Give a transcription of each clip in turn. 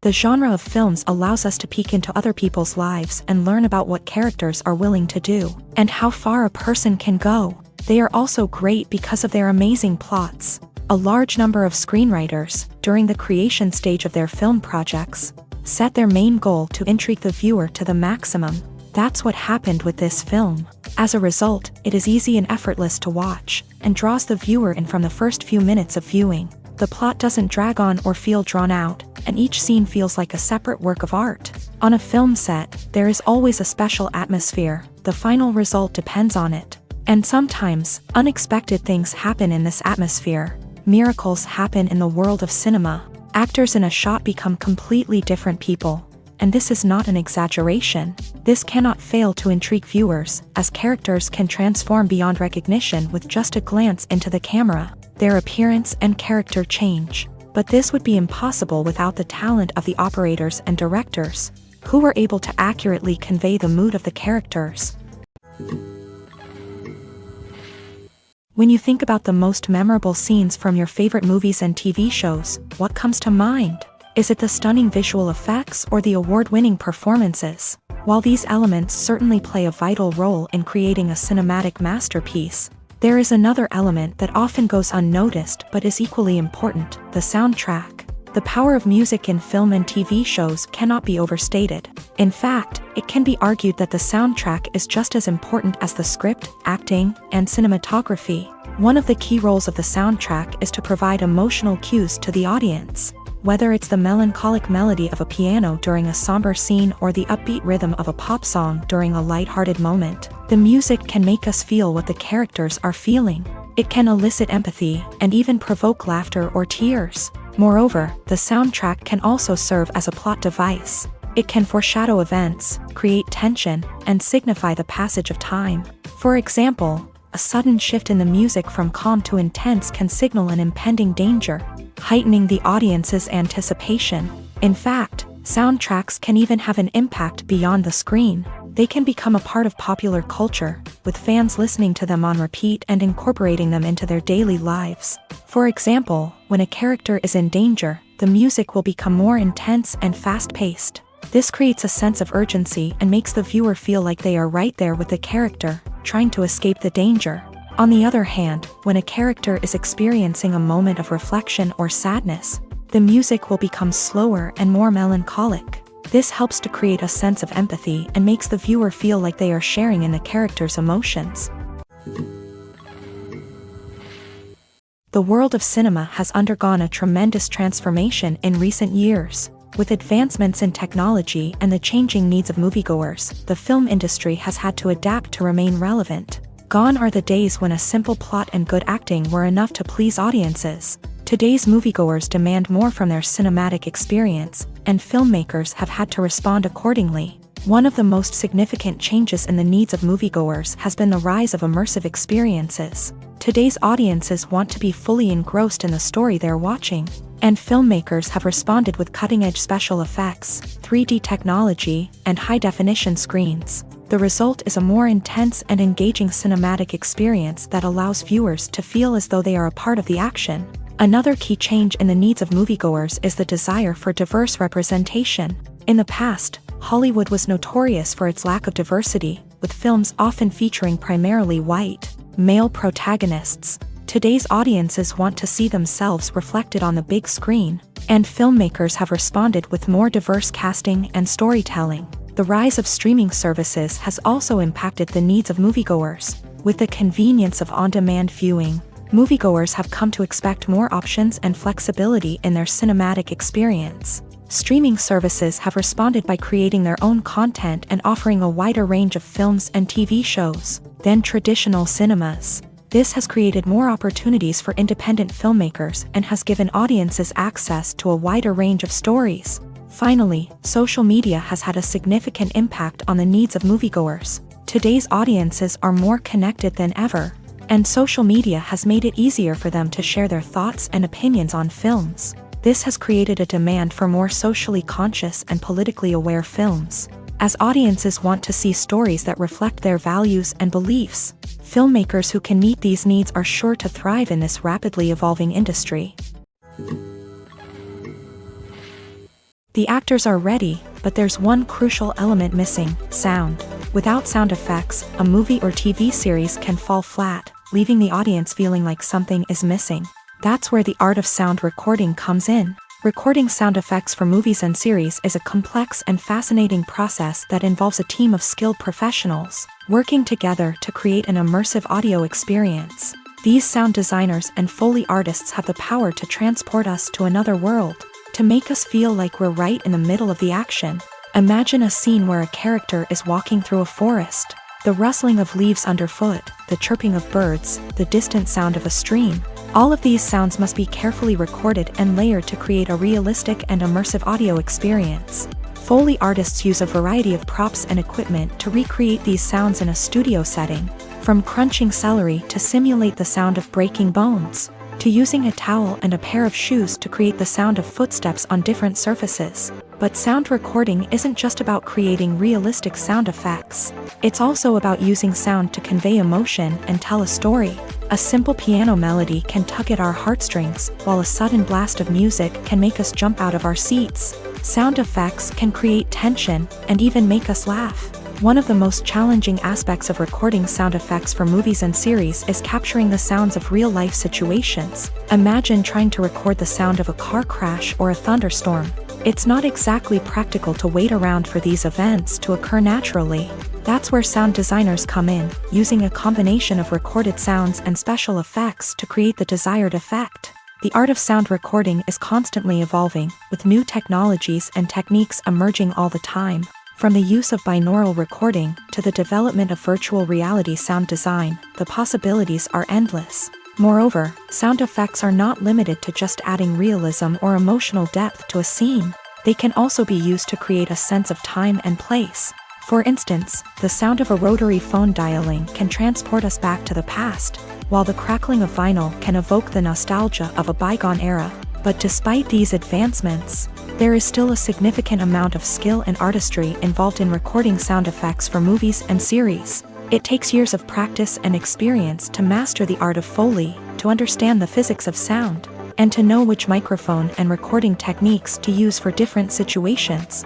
The genre of films allows us to peek into other people's lives and learn about what characters are willing to do, and how far a person can go. They are also great because of their amazing plots. A large number of screenwriters, during the creation stage of their film projects, set their main goal to intrigue the viewer to the maximum. That's what happened with this film. As a result, it is easy and effortless to watch, and draws the viewer in from the first few minutes of viewing. The plot doesn't drag on or feel drawn out, and each scene feels like a separate work of art. On a film set, there is always a special atmosphere. The final result depends on it. And sometimes, unexpected things happen in this atmosphere. Miracles happen in the world of cinema. Actors in a shot become completely different people. And this is not an exaggeration. This cannot fail to intrigue viewers, as characters can transform beyond recognition with just a glance into the camera. Their appearance and character change. But this would be impossible without the talent of the operators and directors, who were able to accurately convey the mood of the characters. When you think about the most memorable scenes from your favorite movies and TV shows, what comes to mind? Is it the stunning visual effects or the award-winning performances? While these elements certainly play a vital role in creating a cinematic masterpiece, there is another element that often goes unnoticed but is equally important: the soundtrack. The power of music in film and TV shows cannot be overstated. In fact, it can be argued that the soundtrack is just as important as the script, acting, and cinematography. One of the key roles of the soundtrack is to provide emotional cues to the audience. Whether it's the melancholic melody of a piano during a somber scene or the upbeat rhythm of a pop song during a lighthearted moment, the music can make us feel what the characters are feeling. It can elicit empathy and even provoke laughter or tears. Moreover, the soundtrack can also serve as a plot device. It can foreshadow events, create tension, and signify the passage of time. For example, a sudden shift in the music from calm to intense can signal an impending danger, heightening the audience's anticipation. In fact, soundtracks can even have an impact beyond the screen. They can become a part of popular culture, with fans listening to them on repeat and incorporating them into their daily lives. For example, when a character is in danger, the music will become more intense and fast-paced. This creates a sense of urgency and makes the viewer feel like they are right there with the character, trying to escape the danger. On the other hand, when a character is experiencing a moment of reflection or sadness, the music will become slower and more melancholic. This helps to create a sense of empathy and makes the viewer feel like they are sharing in the character's emotions. The world of cinema has undergone a tremendous transformation in recent years. With advancements in technology and the changing needs of moviegoers, the film industry has had to adapt to remain relevant. Gone are the days when a simple plot and good acting were enough to please audiences. Today's moviegoers demand more from their cinematic experience, and filmmakers have had to respond accordingly. One of the most significant changes in the needs of moviegoers has been the rise of immersive experiences. Today's audiences want to be fully engrossed in the story they're watching, and filmmakers have responded with cutting-edge special effects, 3D technology, and high-definition screens. The result is a more intense and engaging cinematic experience that allows viewers to feel as though they are a part of the action. Another key change in the needs of moviegoers is the desire for diverse representation. In the past, Hollywood was notorious for its lack of diversity, with films often featuring primarily white, male protagonists. Today's audiences want to see themselves reflected on the big screen, and filmmakers have responded with more diverse casting and storytelling. The rise of streaming services has also impacted the needs of moviegoers. With the convenience of on-demand viewing, moviegoers have come to expect more options and flexibility in their cinematic experience. Streaming services have responded by creating their own content and offering a wider range of films and TV shows than traditional cinemas. This has created more opportunities for independent filmmakers and has given audiences access to a wider range of stories. Finally, social media has had a significant impact on the needs of moviegoers. Today's audiences are more connected than ever, and social media has made it easier for them to share their thoughts and opinions on films. This has created a demand for more socially conscious and politically aware films. As audiences want to see stories that reflect their values and beliefs, filmmakers who can meet these needs are sure to thrive in this rapidly evolving industry. The actors are ready, but there's one crucial element missing: sound. Without sound effects, a movie or TV series can fall flat, leaving the audience feeling like something is missing. That's where the art of sound recording comes in. Recording sound effects for movies and series is a complex and fascinating process that involves a team of skilled professionals working together to create an immersive audio experience. These sound designers and Foley artists have the power to transport us to another world, to make us feel like we're right in the middle of the action. Imagine a scene where a character is walking through a forest. The rustling of leaves underfoot, the chirping of birds, the distant sound of a stream. All of these sounds must be carefully recorded and layered to create a realistic and immersive audio experience. Foley artists use a variety of props and equipment to recreate these sounds in a studio setting, from crunching celery to simulate the sound of breaking bones, to using a towel and a pair of shoes to create the sound of footsteps on different surfaces. But sound recording isn't just about creating realistic sound effects. It's also about using sound to convey emotion and tell a story. A simple piano melody can tug at our heartstrings, while a sudden blast of music can make us jump out of our seats. Sound effects can create tension and even make us laugh. One of the most challenging aspects of recording sound effects for movies and series is capturing the sounds of real-life situations. Imagine trying to record the sound of a car crash or a thunderstorm. It's not exactly practical to wait around for these events to occur naturally. That's where sound designers come in, using a combination of recorded sounds and special effects to create the desired effect. The art of sound recording is constantly evolving, with new technologies and techniques emerging all the time. From the use of binaural recording to the development of virtual reality sound design, the possibilities are endless. Moreover, sound effects are not limited to just adding realism or emotional depth to a scene. They can also be used to create a sense of time and place. For instance, the sound of a rotary phone dialing can transport us back to the past, while the crackling of vinyl can evoke the nostalgia of a bygone era. But despite these advancements, there is still a significant amount of skill and artistry involved in recording sound effects for movies and series. It takes years of practice and experience to master the art of Foley, to understand the physics of sound, and to know which microphone and recording techniques to use for different situations.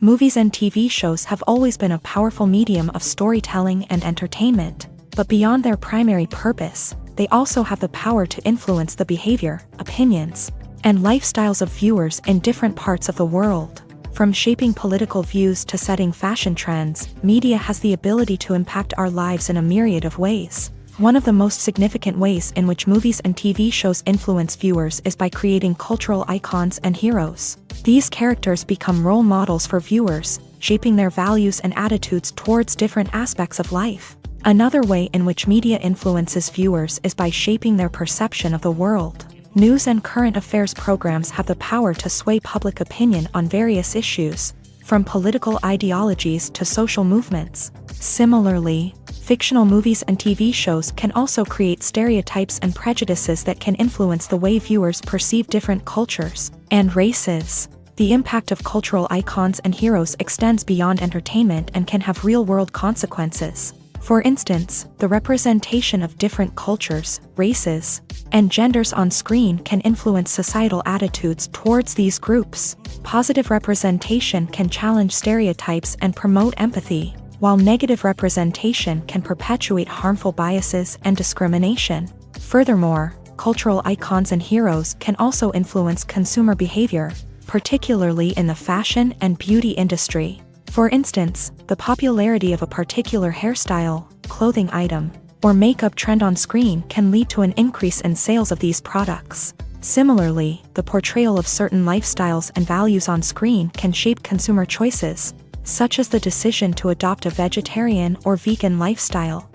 Movies and TV shows have always been a powerful medium of storytelling and entertainment, but beyond their primary purpose, they also have the power to influence the behavior, opinions, and lifestyles of viewers in different parts of the world. From shaping political views to setting fashion trends, media has the ability to impact our lives in a myriad of ways. One of the most significant ways in which movies and TV shows influence viewers is by creating cultural icons and heroes. These characters become role models for viewers, shaping their values and attitudes towards different aspects of life. Another way in which media influences viewers is by shaping their perception of the world. News and current affairs programs have the power to sway public opinion on various issues, from political ideologies to social movements. Similarly, fictional movies and TV shows can also create stereotypes and prejudices that can influence the way viewers perceive different cultures and races. The impact of cultural icons and heroes extends beyond entertainment and can have real-world consequences. For instance, the representation of different cultures, races, and genders on screen can influence societal attitudes towards these groups. Positive representation can challenge stereotypes and promote empathy, while negative representation can perpetuate harmful biases and discrimination. Furthermore, cultural icons and heroes can also influence consumer behavior, particularly in the fashion and beauty industry. For instance, the popularity of a particular hairstyle, clothing item, or makeup trend on screen can lead to an increase in sales of these products. Similarly, the portrayal of certain lifestyles and values on screen can shape consumer choices, such as the decision to adopt a vegetarian or vegan lifestyle.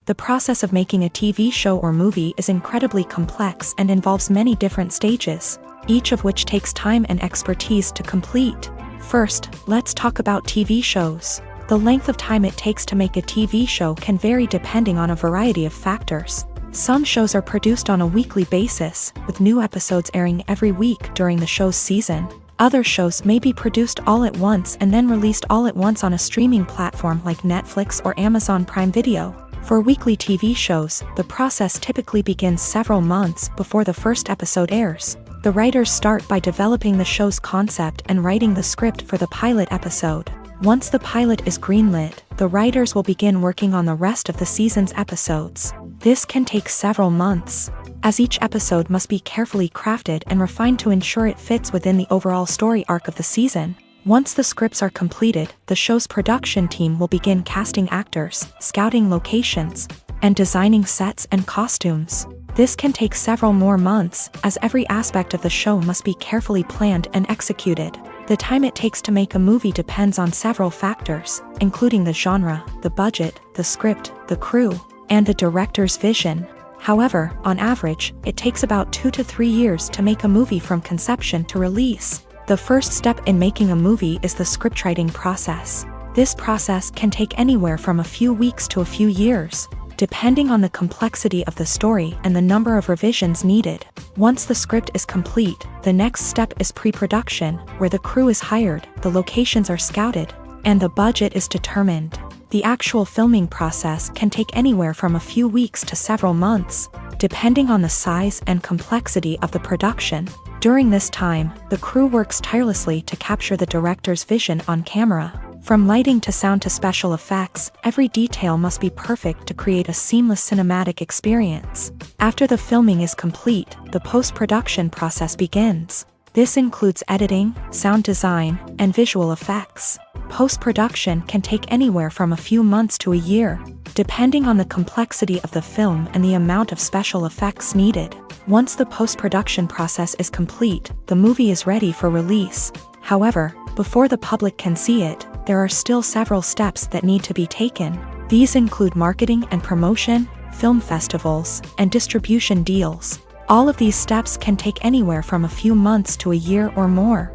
The process of making a TV show or movie is incredibly complex and involves many different stages, each of which takes time and expertise to complete. First, let's talk about TV shows. The length of time it takes to make a TV show can vary depending on a variety of factors. Some shows are produced on a weekly basis, with new episodes airing every week during the show's season. Other shows may be produced all at once and then released all at once on a streaming platform like Netflix or Amazon Prime Video. For weekly TV shows, the process typically begins several months before the first episode airs. The writers start by developing the show's concept and writing the script for the pilot episode. Once the pilot is greenlit, the writers will begin working on the rest of the season's episodes. This can take several months, as each episode must be carefully crafted and refined to ensure it fits within the overall story arc of the season. Once the scripts are completed, the show's production team will begin casting actors, scouting locations, and designing sets and costumes. This can take several more months, as every aspect of the show must be carefully planned and executed. The time it takes to make a movie depends on several factors, including the genre, the budget, the script, the crew, and the director's vision. However, on average, it takes about 2 to 3 years to make a movie from conception to release. The first step in making a movie is the scriptwriting process. This process can take anywhere from a few weeks to a few years, depending on the complexity of the story and the number of revisions needed. Once the script is complete, the next step is pre-production, where the crew is hired, the locations are scouted, and the budget is determined. The actual filming process can take anywhere from a few weeks to several months, depending on the size and complexity of the production. During this time, the crew works tirelessly to capture the director's vision on camera. From lighting to sound to special effects, every detail must be perfect to create a seamless cinematic experience. After the filming is complete, the post-production process begins. This includes editing, sound design, and visual effects. Post-production can take anywhere from a few months to a year, depending on the complexity of the film and the amount of special effects needed. Once the post-production process is complete, the movie is ready for release. However, before the public can see it, there are still several steps that need to be taken. These include marketing and promotion, film festivals, and distribution deals. All of these steps can take anywhere from a few months to a year or more.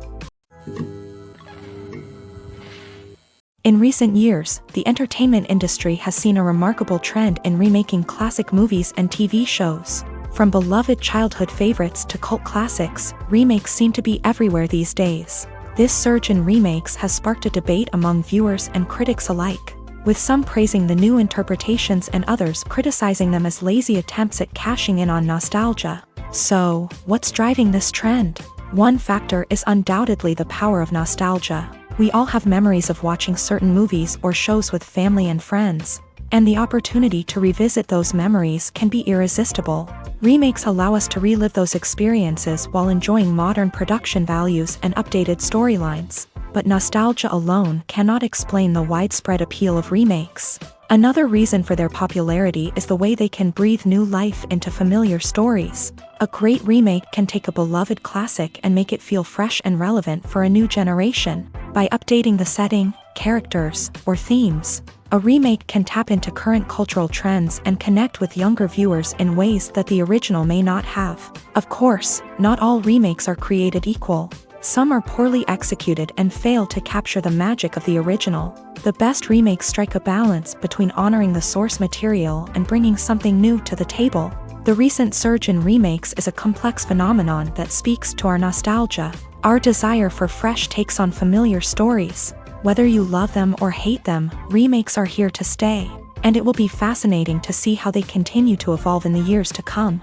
In recent years, the entertainment industry has seen a remarkable trend in remaking classic movies and TV shows. From beloved childhood favorites to cult classics, remakes seem to be everywhere these days. This surge in remakes has sparked a debate among viewers and critics alike, with some praising the new interpretations and others criticizing them as lazy attempts at cashing in on nostalgia. So, what's driving this trend? One factor is undoubtedly the power of nostalgia. We all have memories of watching certain movies or shows with family and friends, and the opportunity to revisit those memories can be irresistible. Remakes allow us to relive those experiences while enjoying modern production values and updated storylines. But nostalgia alone cannot explain the widespread appeal of remakes. Another reason for their popularity is the way they can breathe new life into familiar stories. A great remake can take a beloved classic and make it feel fresh and relevant for a new generation. By updating the setting, characters, or themes, a remake can tap into current cultural trends and connect with younger viewers in ways that the original may not have. Of course, not all remakes are created equal. Some are poorly executed and fail to capture the magic of the original. The best remakes strike a balance between honoring the source material and bringing something new to the table. The recent surge in remakes is a complex phenomenon that speaks to our nostalgia, our desire for fresh takes on familiar stories. Whether you love them or hate them, remakes are here to stay, and it will be fascinating to see how they continue to evolve in the years to come.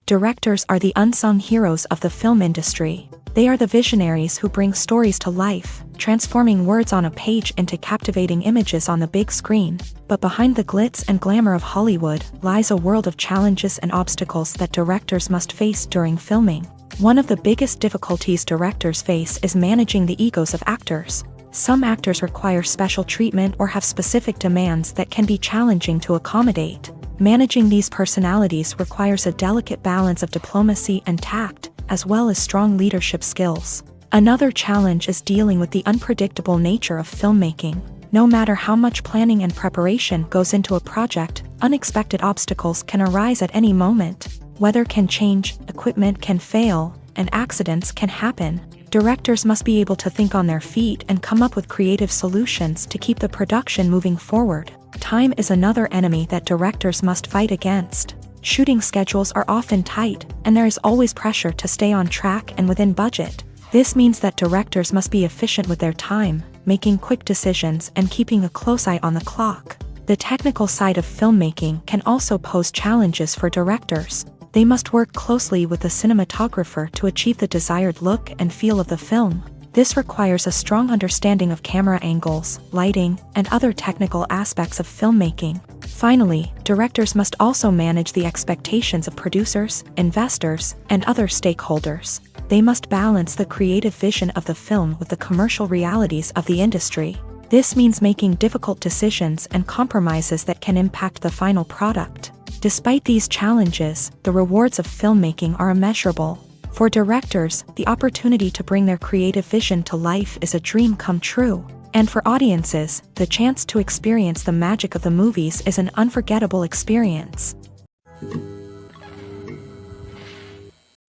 Directors are the unsung heroes of the film industry. They are the visionaries who bring stories to life, transforming words on a page into captivating images on the big screen. But behind the glitz and glamour of Hollywood lies a world of challenges and obstacles that directors must face during filming. One of the biggest difficulties directors face is managing the egos of actors. Some actors require special treatment or have specific demands that can be challenging to accommodate. Managing these personalities requires a delicate balance of diplomacy and tact, as well as strong leadership skills. Another challenge is dealing with the unpredictable nature of filmmaking. No matter how much planning and preparation goes into a project, unexpected obstacles can arise at any moment. Weather can change, equipment can fail, and accidents can happen. Directors must be able to think on their feet and come up with creative solutions to keep the production moving forward. Time is another enemy that directors must fight against. Shooting schedules are often tight, and there is always pressure to stay on track and within budget. This means that directors must be efficient with their time, making quick decisions and keeping a close eye on the clock. The technical side of filmmaking can also pose challenges for directors. They must work closely with the cinematographer to achieve the desired look and feel of the film. This requires a strong understanding of camera angles, lighting, and other technical aspects of filmmaking. Finally, directors must also manage the expectations of producers, investors, and other stakeholders. They must balance the creative vision of the film with the commercial realities of the industry. This means making difficult decisions and compromises that can impact the final product. Despite these challenges, the rewards of filmmaking are immeasurable. For directors, the opportunity to bring their creative vision to life is a dream come true. And for audiences, the chance to experience the magic of the movies is an unforgettable experience.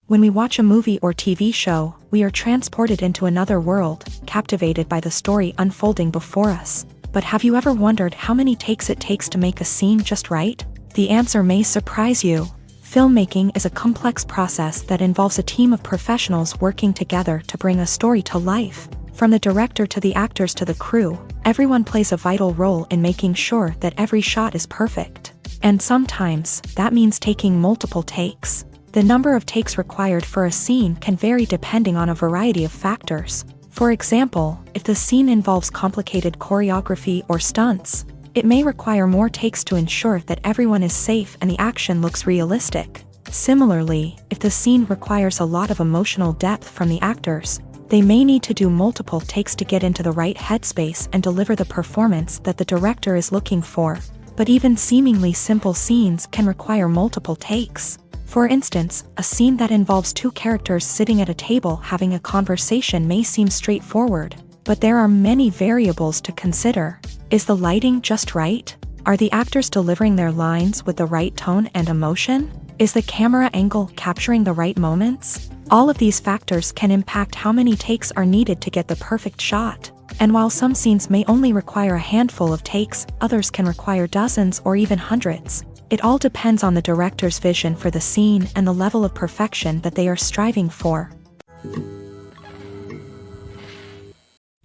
When we watch a movie or TV show, we are transported into another world, captivated by the story unfolding before us. But have you ever wondered how many takes it takes to make a scene just right? The answer may surprise you. Filmmaking is a complex process that involves a team of professionals working together to bring a story to life. From the director to the actors to the crew, everyone plays a vital role in making sure that every shot is perfect. And sometimes, that means taking multiple takes. The number of takes required for a scene can vary depending on a variety of factors. For example, if the scene involves complicated choreography or stunts, it may require more takes to ensure that everyone is safe and the action looks realistic. Similarly, if the scene requires a lot of emotional depth from the actors, they may need to do multiple takes to get into the right headspace and deliver the performance that the director is looking for. But even seemingly simple scenes can require multiple takes. For instance, a scene that involves two characters sitting at a table having a conversation may seem straightforward, but there are many variables to consider. Is the lighting just right? Are the actors delivering their lines with the right tone and emotion? Is the camera angle capturing the right moments? All of these factors can impact how many takes are needed to get the perfect shot. And while some scenes may only require a handful of takes, others can require dozens or even hundreds. It all depends on the director's vision for the scene and the level of perfection that they are striving for.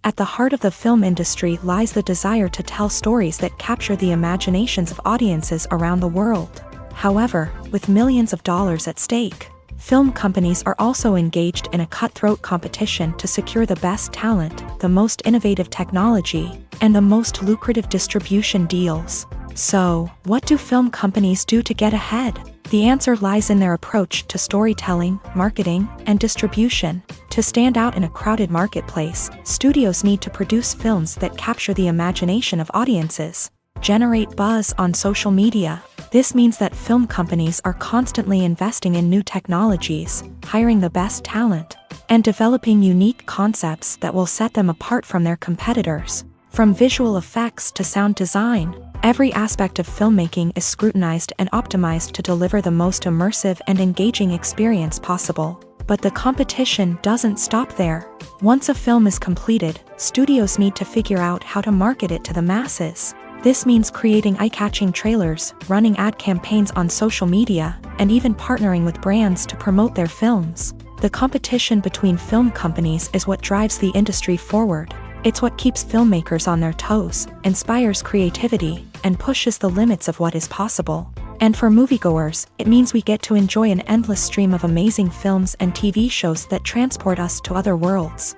At the heart of the film industry lies the desire to tell stories that capture the imaginations of audiences around the world. However, with millions of dollars at stake, film companies are also engaged in a cutthroat competition to secure the best talent, the most innovative technology, and the most lucrative distribution deals. So, what do film companies do to get ahead? The answer lies in their approach to storytelling, marketing, and distribution. To stand out in a crowded marketplace, studios need to produce films that capture the imagination of audiences, generate buzz on social media. This means that film companies are constantly investing in new technologies, hiring the best talent, and developing unique concepts that will set them apart from their competitors. From visual effects to sound design, every aspect of filmmaking is scrutinized and optimized to deliver the most immersive and engaging experience possible. But the competition doesn't stop there. Once a film is completed, studios need to figure out how to market it to the masses. This means creating eye-catching trailers, running ad campaigns on social media, and even partnering with brands to promote their films. The competition between film companies is what drives the industry forward. It's what keeps filmmakers on their toes, inspires creativity, and pushes the limits of what is possible. And for moviegoers, it means we get to enjoy an endless stream of amazing films and TV shows that transport us to other worlds.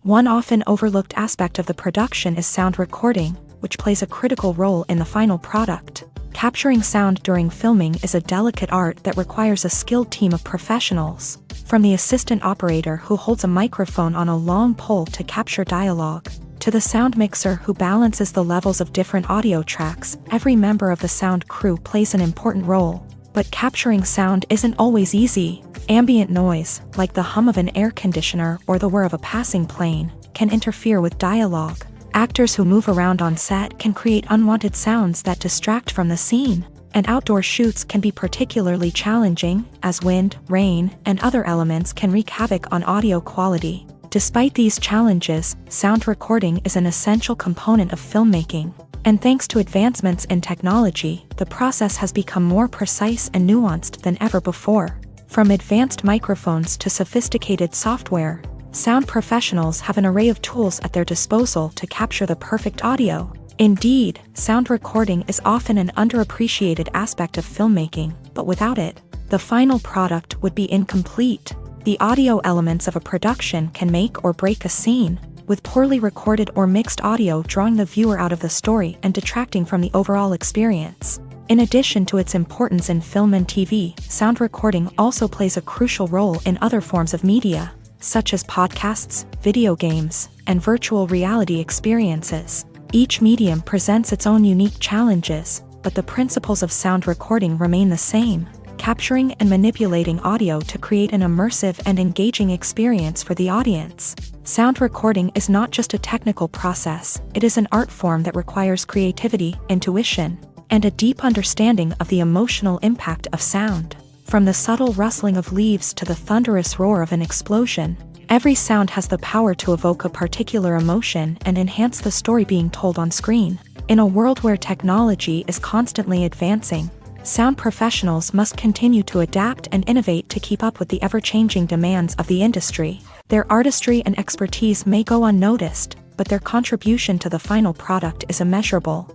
One often overlooked aspect of the production is sound recording, which plays a critical role in the final product. Capturing sound during filming is a delicate art that requires a skilled team of professionals. From the assistant operator who holds a microphone on a long pole to capture dialogue, to the sound mixer who balances the levels of different audio tracks, every member of the sound crew plays an important role. But capturing sound isn't always easy. Ambient noise, like the hum of an air conditioner or the whir of a passing plane, can interfere with dialogue. Actors who move around on set can create unwanted sounds that distract from the scene. And outdoor shoots can be particularly challenging, as wind, rain, and other elements can wreak havoc on audio quality. Despite these challenges, sound recording is an essential component of filmmaking. And thanks to advancements in technology, the process has become more precise and nuanced than ever before. From advanced microphones to sophisticated software, Sound professionals have an array of tools at their disposal to capture the perfect audio. Indeed, sound recording is often an underappreciated aspect of filmmaking, but without it, the final product would be incomplete. The audio elements of a production can make or break a scene, with poorly recorded or mixed audio drawing the viewer out of the story and detracting from the overall experience. In addition to its importance in film and TV, sound recording also plays a crucial role in other forms of media, such as podcasts, video games, and virtual reality experiences. Each medium presents its own unique challenges, but the principles of sound recording remain the same, capturing and manipulating audio to create an immersive and engaging experience for the audience. Sound recording is not just a technical process, it is an art form that requires creativity, intuition, and a deep understanding of the emotional impact of sound. From the subtle rustling of leaves to the thunderous roar of an explosion, every sound has the power to evoke a particular emotion and enhance the story being told on screen. In a world where technology is constantly advancing, sound professionals must continue to adapt and innovate to keep up with the ever-changing demands of the industry. Their artistry and expertise may go unnoticed, but their contribution to the final product is immeasurable.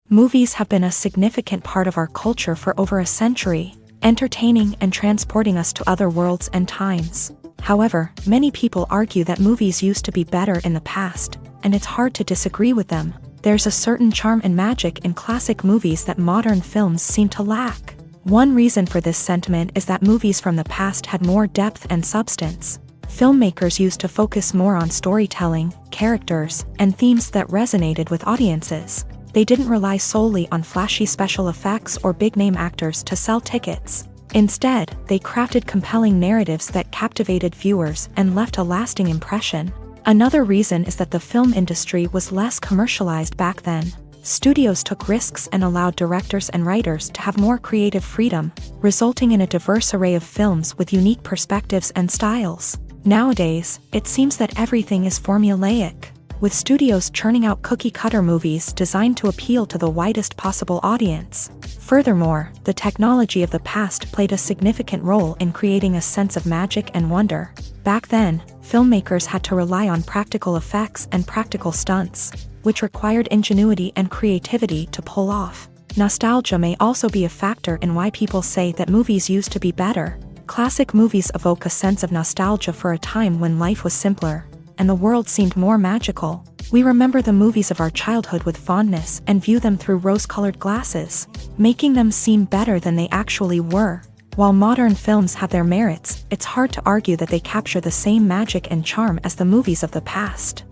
Movies have been a significant part of our culture for over a century, entertaining and transporting us to other worlds and times. However, many people argue that movies used to be better in the past, and it's hard to disagree with them. There's a certain charm and magic in classic movies that modern films seem to lack. One reason for this sentiment is that movies from the past had more depth and substance. Filmmakers used to focus more on storytelling, characters, and themes that resonated with audiences. They didn't rely solely on flashy special effects or big-name actors to sell tickets. Instead, they crafted compelling narratives that captivated viewers and left a lasting impression. Another reason is that the film industry was less commercialized back then. Studios took risks and allowed directors and writers to have more creative freedom, resulting in a diverse array of films with unique perspectives and styles. Nowadays, it seems that everything is formulaic, with studios churning out cookie-cutter movies designed to appeal to the widest possible audience. Furthermore, the technology of the past played a significant role in creating a sense of magic and wonder. Back then, filmmakers had to rely on practical effects and practical stunts, which required ingenuity and creativity to pull off. Nostalgia may also be a factor in why people say that movies used to be better. Classic movies evoke a sense of nostalgia for a time when life was simpler, and the world seemed more magical. We remember the movies of our childhood with fondness and view them through rose-colored glasses, making them seem better than they actually were. While modern films have their merits, it's hard to argue that they capture the same magic and charm as the movies of the past.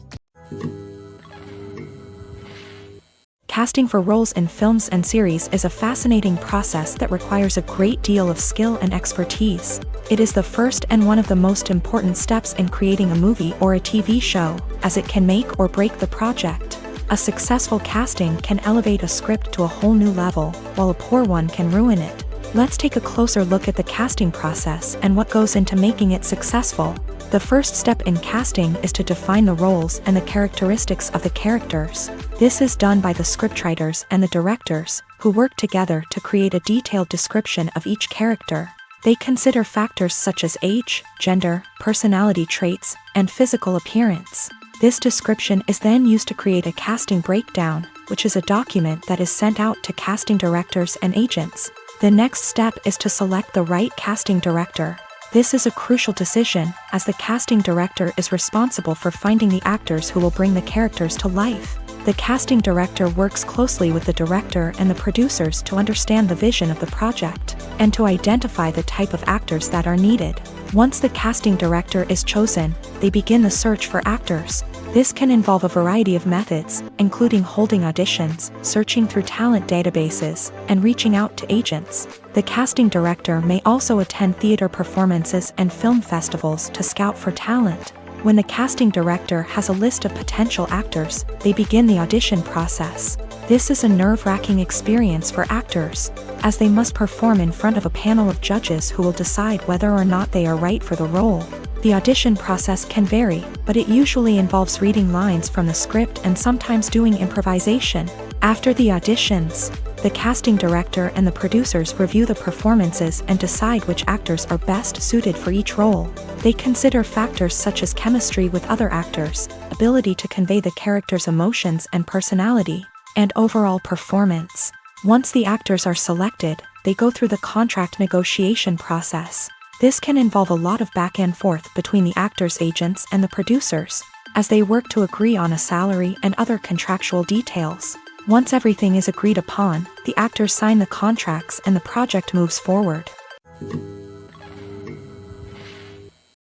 Casting for roles in films and series is a fascinating process that requires a great deal of skill and expertise. It is the first and one of the most important steps in creating a movie or a TV show, as it can make or break the project. A successful casting can elevate a script to a whole new level, while a poor one can ruin it. Let's take a closer look at the casting process and what goes into making it successful. The first step in casting is to define the roles and the characteristics of the characters. This is done by the scriptwriters and the directors, who work together to create a detailed description of each character. They consider factors such as age, gender, personality traits, and physical appearance. This description is then used to create a casting breakdown, which is a document that is sent out to casting directors and agents. The next step is to select the right casting director. This is a crucial decision, as the casting director is responsible for finding the actors who will bring the characters to life. The casting director works closely with the director and the producers to understand the vision of the project, and to identify the type of actors that are needed. Once the casting director is chosen, they begin the search for actors. This can involve a variety of methods, including holding auditions, searching through talent databases, and reaching out to agents. The casting director may also attend theater performances and film festivals to scout for talent. When the casting director has a list of potential actors, they begin the audition process. This is a nerve-wracking experience for actors, as they must perform in front of a panel of judges who will decide whether or not they are right for the role. The audition process can vary, but it usually involves reading lines from the script and sometimes doing improvisation. After the auditions, The casting director and the producers review the performances and decide which actors are best suited for each role. They consider factors such as chemistry with other actors, ability to convey the character's emotions and personality, and overall performance. Once the actors are selected, they go through the contract negotiation process. This can involve a lot of back and forth between the actors' agents and the producers, as they work to agree on a salary and other contractual details. Once everything is agreed upon, the actors sign the contracts and the project moves forward.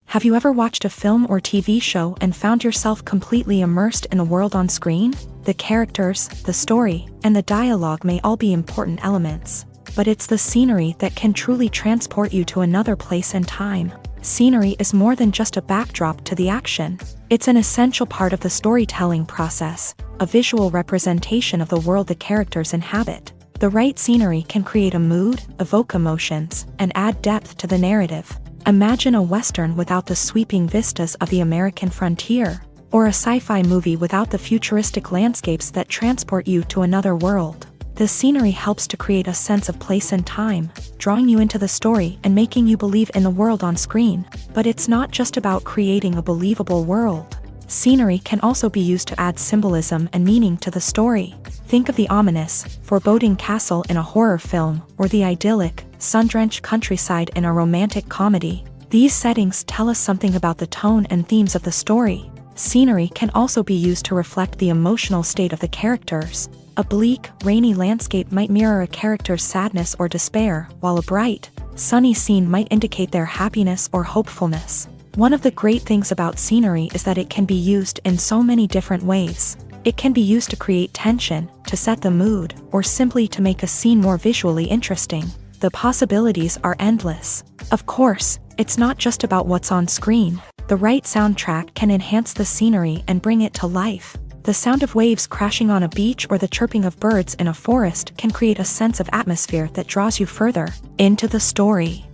Have you ever watched a film or TV show and found yourself completely immersed in the world on screen? The characters, the story, and the dialogue may all be important elements, but it's the scenery that can truly transport you to another place and time. Scenery is more than just a backdrop to the action. It's an essential part of the storytelling process, a visual representation of the world the characters inhabit. The right scenery can create a mood, evoke emotions, and add depth to the narrative. Imagine a Western without the sweeping vistas of the American frontier, or a sci-fi movie without the futuristic landscapes that transport you to another world. The scenery helps to create a sense of place and time, drawing you into the story and making you believe in the world on screen. But it's not just about creating a believable world. Scenery can also be used to add symbolism and meaning to the story. Think of the ominous, foreboding castle in a horror film, or the idyllic, sun-drenched countryside in a romantic comedy. These settings tell us something about the tone and themes of the story. Scenery can also be used to reflect the emotional state of the characters. A bleak, rainy landscape might mirror a character's sadness or despair, while a bright, sunny scene might indicate their happiness or hopefulness. One of the great things about scenery is that it can be used in so many different ways. It can be used to create tension, to set the mood, or simply to make a scene more visually interesting. The possibilities are endless. Of course, it's not just about what's on screen. The right soundtrack can enhance the scenery and bring it to life. The sound of waves crashing on a beach or the chirping of birds in a forest can create a sense of atmosphere that draws you further into the story.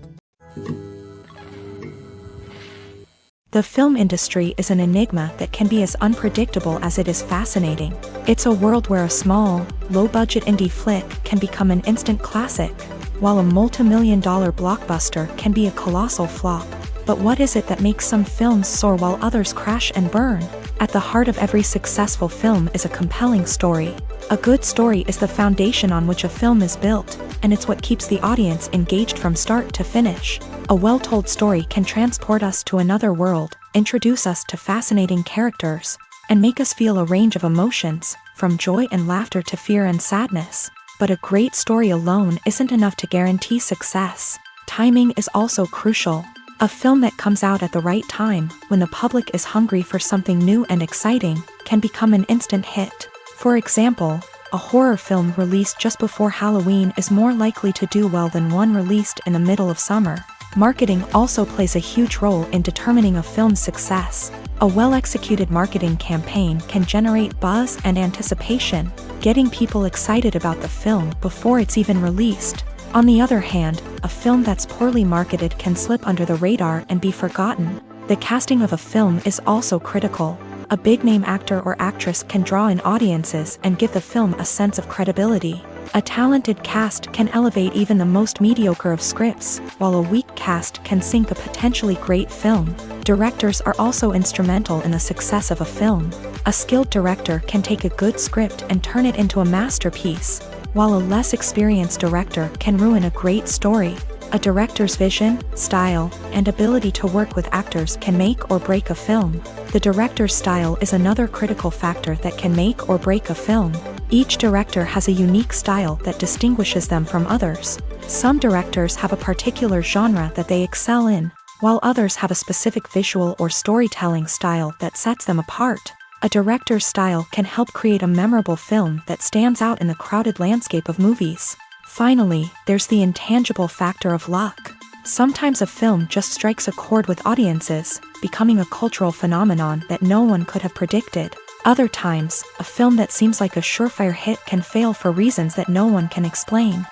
The film industry is an enigma that can be as unpredictable as it is fascinating. It's a world where a small, low-budget indie flick can become an instant classic, while a multi-million-dollar blockbuster can be a colossal flop. But what is it that makes some films soar while others crash and burn? At the heart of every successful film is a compelling story. A good story is the foundation on which a film is built, and it's what keeps the audience engaged from start to finish. A well-told story can transport us to another world, introduce us to fascinating characters, and make us feel a range of emotions, from joy and laughter to fear and sadness. But a great story alone isn't enough to guarantee success. Timing is also crucial. A film that comes out at the right time, when the public is hungry for something new and exciting, can become an instant hit. For example, a horror film released just before Halloween is more likely to do well than one released in the middle of summer. Marketing also plays a huge role in determining a film's success. A well-executed marketing campaign can generate buzz and anticipation, getting people excited about the film before it's even released. On the other hand, a film that's poorly marketed can slip under the radar and be forgotten. The casting of a film is also critical. A big-name actor or actress can draw in audiences and give the film a sense of credibility. A talented cast can elevate even the most mediocre of scripts, while a weak cast can sink a potentially great film. Directors are also instrumental in the success of a film. A skilled director can take a good script and turn it into a masterpiece, while a less experienced director can ruin a great story. A director's vision, style, and ability to work with actors can make or break a film. The director's style is another critical factor that can make or break a film. Each director has a unique style that distinguishes them from others. Some directors have a particular genre that they excel in, while others have a specific visual or storytelling style that sets them apart. A director's style can help create a memorable film that stands out in the crowded landscape of movies. Finally, there's the intangible factor of luck. Sometimes a film just strikes a chord with audiences, becoming a cultural phenomenon that no one could have predicted. Other times, a film that seems like a surefire hit can fail for reasons that no one can explain.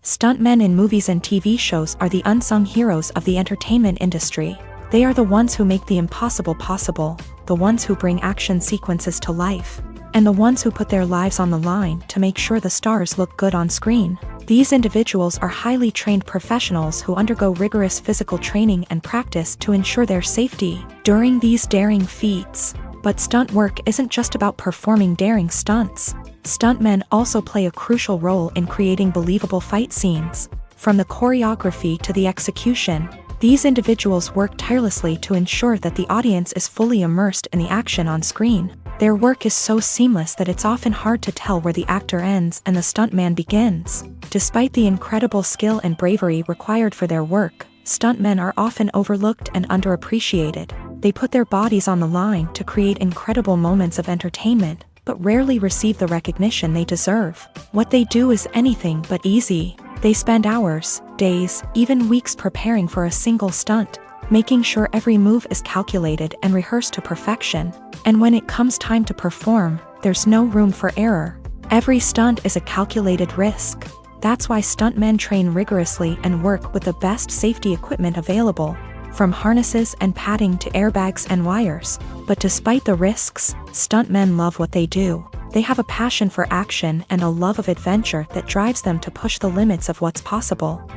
Stuntmen in movies and TV shows are the unsung heroes of the entertainment industry. They are the ones who make the impossible possible, the ones who bring action sequences to life, and the ones who put their lives on the line to make sure the stars look good on screen. These individuals are highly trained professionals who undergo rigorous physical training and practice to ensure their safety during these daring feats. But stunt work isn't just about performing daring stunts. Stuntmen also play a crucial role in creating believable fight scenes. From the choreography to the execution, these individuals work tirelessly to ensure that the audience is fully immersed in the action on screen. Their work is so seamless that it's often hard to tell where the actor ends and the stuntman begins. Despite the incredible skill and bravery required for their work, stuntmen are often overlooked and underappreciated. They put their bodies on the line to create incredible moments of entertainment, but rarely receive the recognition they deserve. What they do is anything but easy. They spend hours, days, even weeks preparing for a single stunt, making sure every move is calculated and rehearsed to perfection. And when it comes time to perform, there's no room for error. Every stunt is a calculated risk. That's why stuntmen train rigorously and work with the best safety equipment available, from harnesses and padding to airbags and wires. But despite the risks, stuntmen love what they do. They have a passion for action and a love of adventure that drives them to push the limits of what's possible.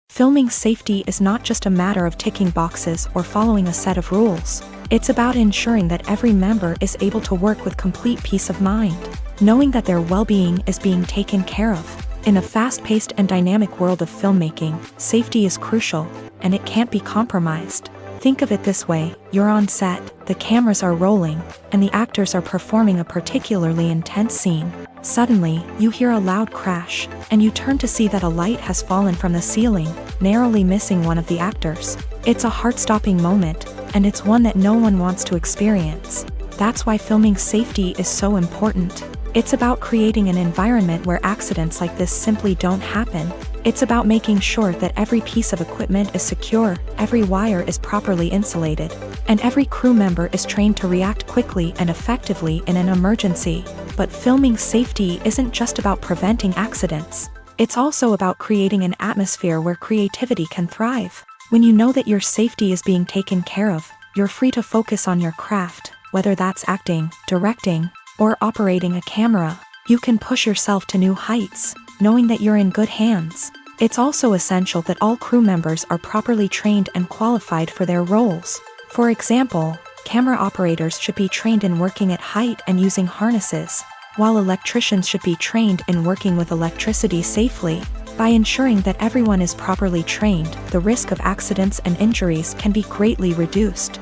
Filming safety is not just a matter of ticking boxes or following a set of rules. It's about ensuring that every member is able to work with complete peace of mind, knowing that their well-being is being taken care of. In a fast-paced and dynamic world of filmmaking, safety is crucial, and it can't be compromised. Think of it this way: you're on set, the cameras are rolling, and the actors are performing a particularly intense scene. Suddenly, you hear a loud crash, and you turn to see that a light has fallen from the ceiling, narrowly missing one of the actors. It's a heart-stopping moment, and it's one that no one wants to experience. That's why filming safety is so important. It's about creating an environment where accidents like this simply don't happen. It's about making sure that every piece of equipment is secure, every wire is properly insulated, and every crew member is trained to react quickly and effectively in an emergency. But filming safety isn't just about preventing accidents. It's also about creating an atmosphere where creativity can thrive. When you know that your safety is being taken care of, you're free to focus on your craft, whether that's acting, directing, or operating a camera. You can push yourself to new heights, knowing that you're in good hands. It's also essential that all crew members are properly trained and qualified for their roles. For example, camera operators should be trained in working at height and using harnesses, while electricians should be trained in working with electricity safely. By ensuring that everyone is properly trained, the risk of accidents and injuries can be greatly reduced.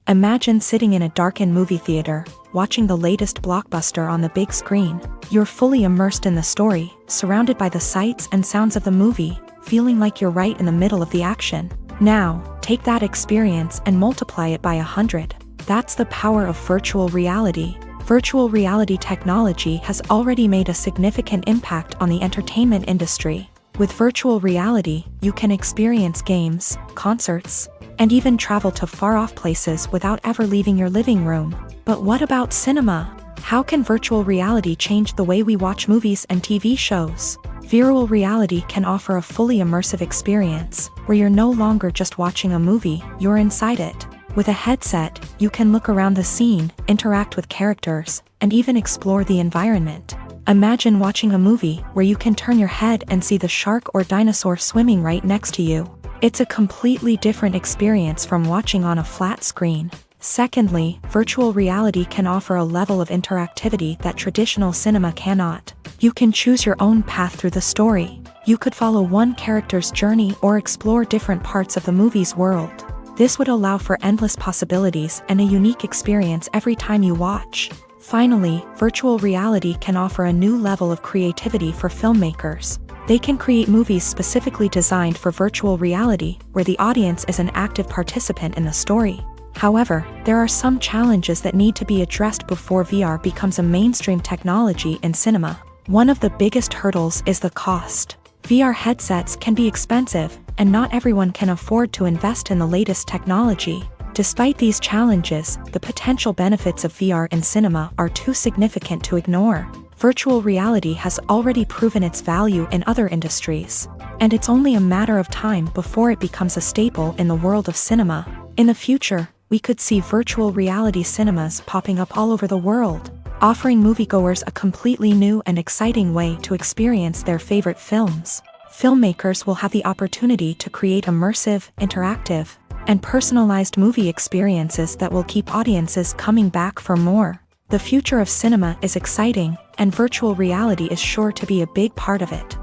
Imagine sitting in a darkened movie theater, watching the latest blockbuster on the big screen. You're fully immersed in the story, surrounded by the sights and sounds of the movie, feeling like you're right in the middle of the action. Now, take that experience and multiply it by 100. That's the power of virtual reality. Virtual reality technology has already made a significant impact on the entertainment industry. With virtual reality, you can experience games, concerts, and even travel to far-off places without ever leaving your living room. But what about cinema? How can virtual reality change the way we watch movies and TV shows? Virtual reality can offer a fully immersive experience, where you're no longer just watching a movie, you're inside it. With a headset, you can look around the scene, interact with characters, and even explore the environment. Imagine watching a movie where you can turn your head and see the shark or dinosaur swimming right next to you. It's a completely different experience from watching on a flat screen. Secondly, virtual reality can offer a level of interactivity that traditional cinema cannot. You can choose your own path through the story. You could follow one character's journey or explore different parts of the movie's world. This would allow for endless possibilities and a unique experience every time you watch. Finally, virtual reality can offer a new level of creativity for filmmakers. They can create movies specifically designed for virtual reality, where the audience is an active participant in the story. However, there are some challenges that need to be addressed before VR becomes a mainstream technology in cinema. One of the biggest hurdles is the cost. VR headsets can be expensive, and not everyone can afford to invest in the latest technology. Despite these challenges, the potential benefits of VR in cinema are too significant to ignore. Virtual reality has already proven its value in other industries, and it's only a matter of time before it becomes a staple in the world of cinema. In the future, we could see virtual reality cinemas popping up all over the world, offering moviegoers a completely new and exciting way to experience their favorite films. Filmmakers will have the opportunity to create immersive, interactive, and personalized movie experiences that will keep audiences coming back for more. The future of cinema is exciting, and virtual reality is sure to be a big part of it.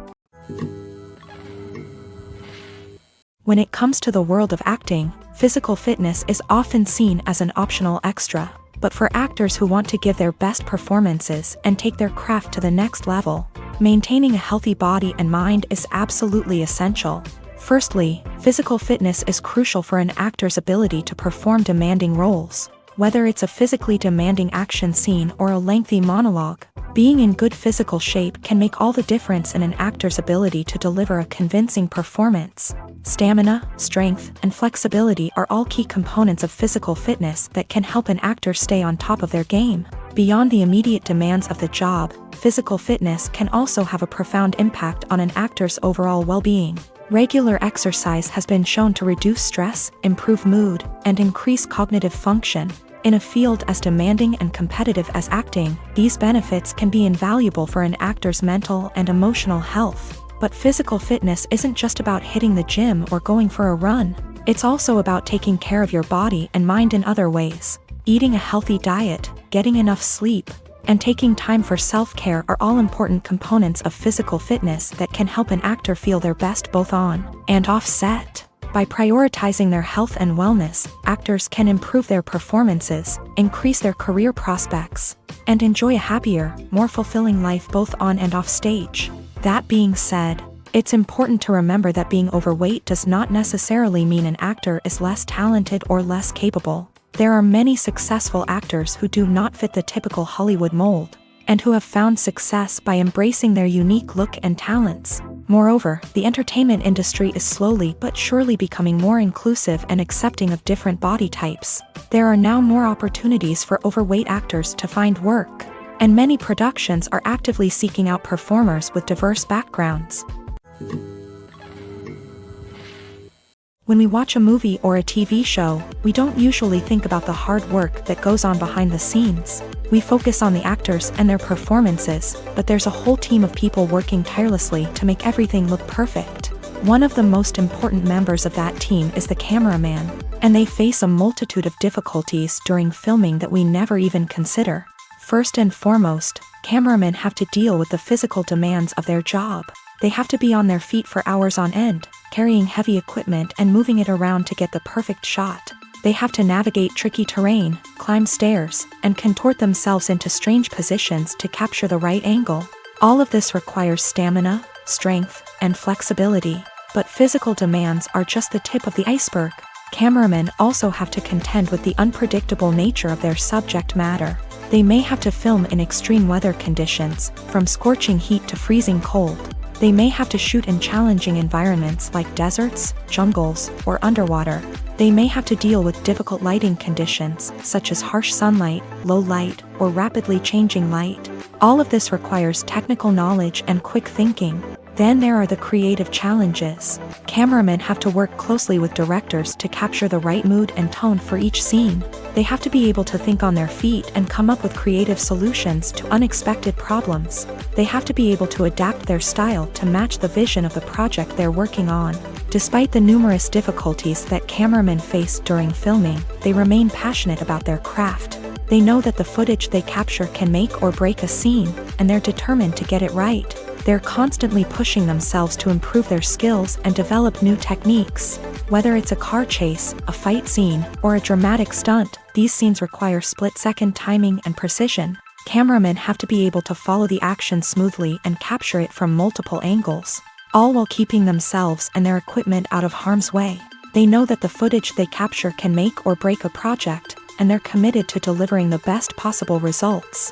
When it comes to the world of acting, physical fitness is often seen as an optional extra, but for actors who want to give their best performances and take their craft to the next level, maintaining a healthy body and mind is absolutely essential. Firstly, physical fitness is crucial for an actor's ability to perform demanding roles. Whether it's a physically demanding action scene or a lengthy monologue, being in good physical shape can make all the difference in an actor's ability to deliver a convincing performance. Stamina, strength, and flexibility are all key components of physical fitness that can help an actor stay on top of their game. Beyond the immediate demands of the job, physical fitness can also have a profound impact on an actor's overall well-being. Regular exercise has been shown to reduce stress, improve mood, and increase cognitive function. In a field as demanding and competitive as acting, these benefits can be invaluable for an actor's mental and emotional health. But physical fitness isn't just about hitting the gym or going for a run. It's also about taking care of your body and mind in other ways. Eating a healthy diet, getting enough sleep, and taking time for self-care are all important components of physical fitness that can help an actor feel their best both on and off set. By prioritizing their health and wellness, actors can improve their performances, increase their career prospects, and enjoy a happier, more fulfilling life both on and off stage. That being said, it's important to remember that being overweight does not necessarily mean an actor is less talented or less capable. There are many successful actors who do not fit the typical Hollywood mold, and who have found success by embracing their unique look and talents. Moreover, the entertainment industry is slowly but surely becoming more inclusive and accepting of different body types. There are now more opportunities for overweight actors to find work, and many productions are actively seeking out performers with diverse backgrounds. When we watch a movie or a TV show, we don't usually think about the hard work that goes on behind the scenes. We focus on the actors and their performances, but there's a whole team of people working tirelessly to make everything look perfect. One of the most important members of that team is the cameraman, and they face a multitude of difficulties during filming that we never even consider. First and foremost, cameramen have to deal with the physical demands of their job. They have to be on their feet for hours on end, carrying heavy equipment and moving it around to get the perfect shot. They have to navigate tricky terrain, climb stairs, and contort themselves into strange positions to capture the right angle. All of this requires stamina, strength, and flexibility. But physical demands are just the tip of the iceberg. Cameramen also have to contend with the unpredictable nature of their subject matter. They may have to film in extreme weather conditions, from scorching heat to freezing cold. They may have to shoot in challenging environments like deserts, jungles, or underwater. They may have to deal with difficult lighting conditions, such as harsh sunlight, low light, or rapidly changing light. All of this requires technical knowledge and quick thinking. Then there are the creative challenges. Cameramen have to work closely with directors to capture the right mood and tone for each scene. They have to be able to think on their feet and come up with creative solutions to unexpected problems. They have to be able to adapt their style to match the vision of the project they're working on. Despite the numerous difficulties that cameramen face during filming, they remain passionate about their craft. They know that the footage they capture can make or break a scene, and they're determined to get it right. They're constantly pushing themselves to improve their skills and develop new techniques. Whether it's a car chase, a fight scene, or a dramatic stunt, these scenes require split-second timing and precision. Cameramen have to be able to follow the action smoothly and capture it from multiple angles, all while keeping themselves and their equipment out of harm's way. They know that the footage they capture can make or break a project, and they're committed to delivering the best possible results.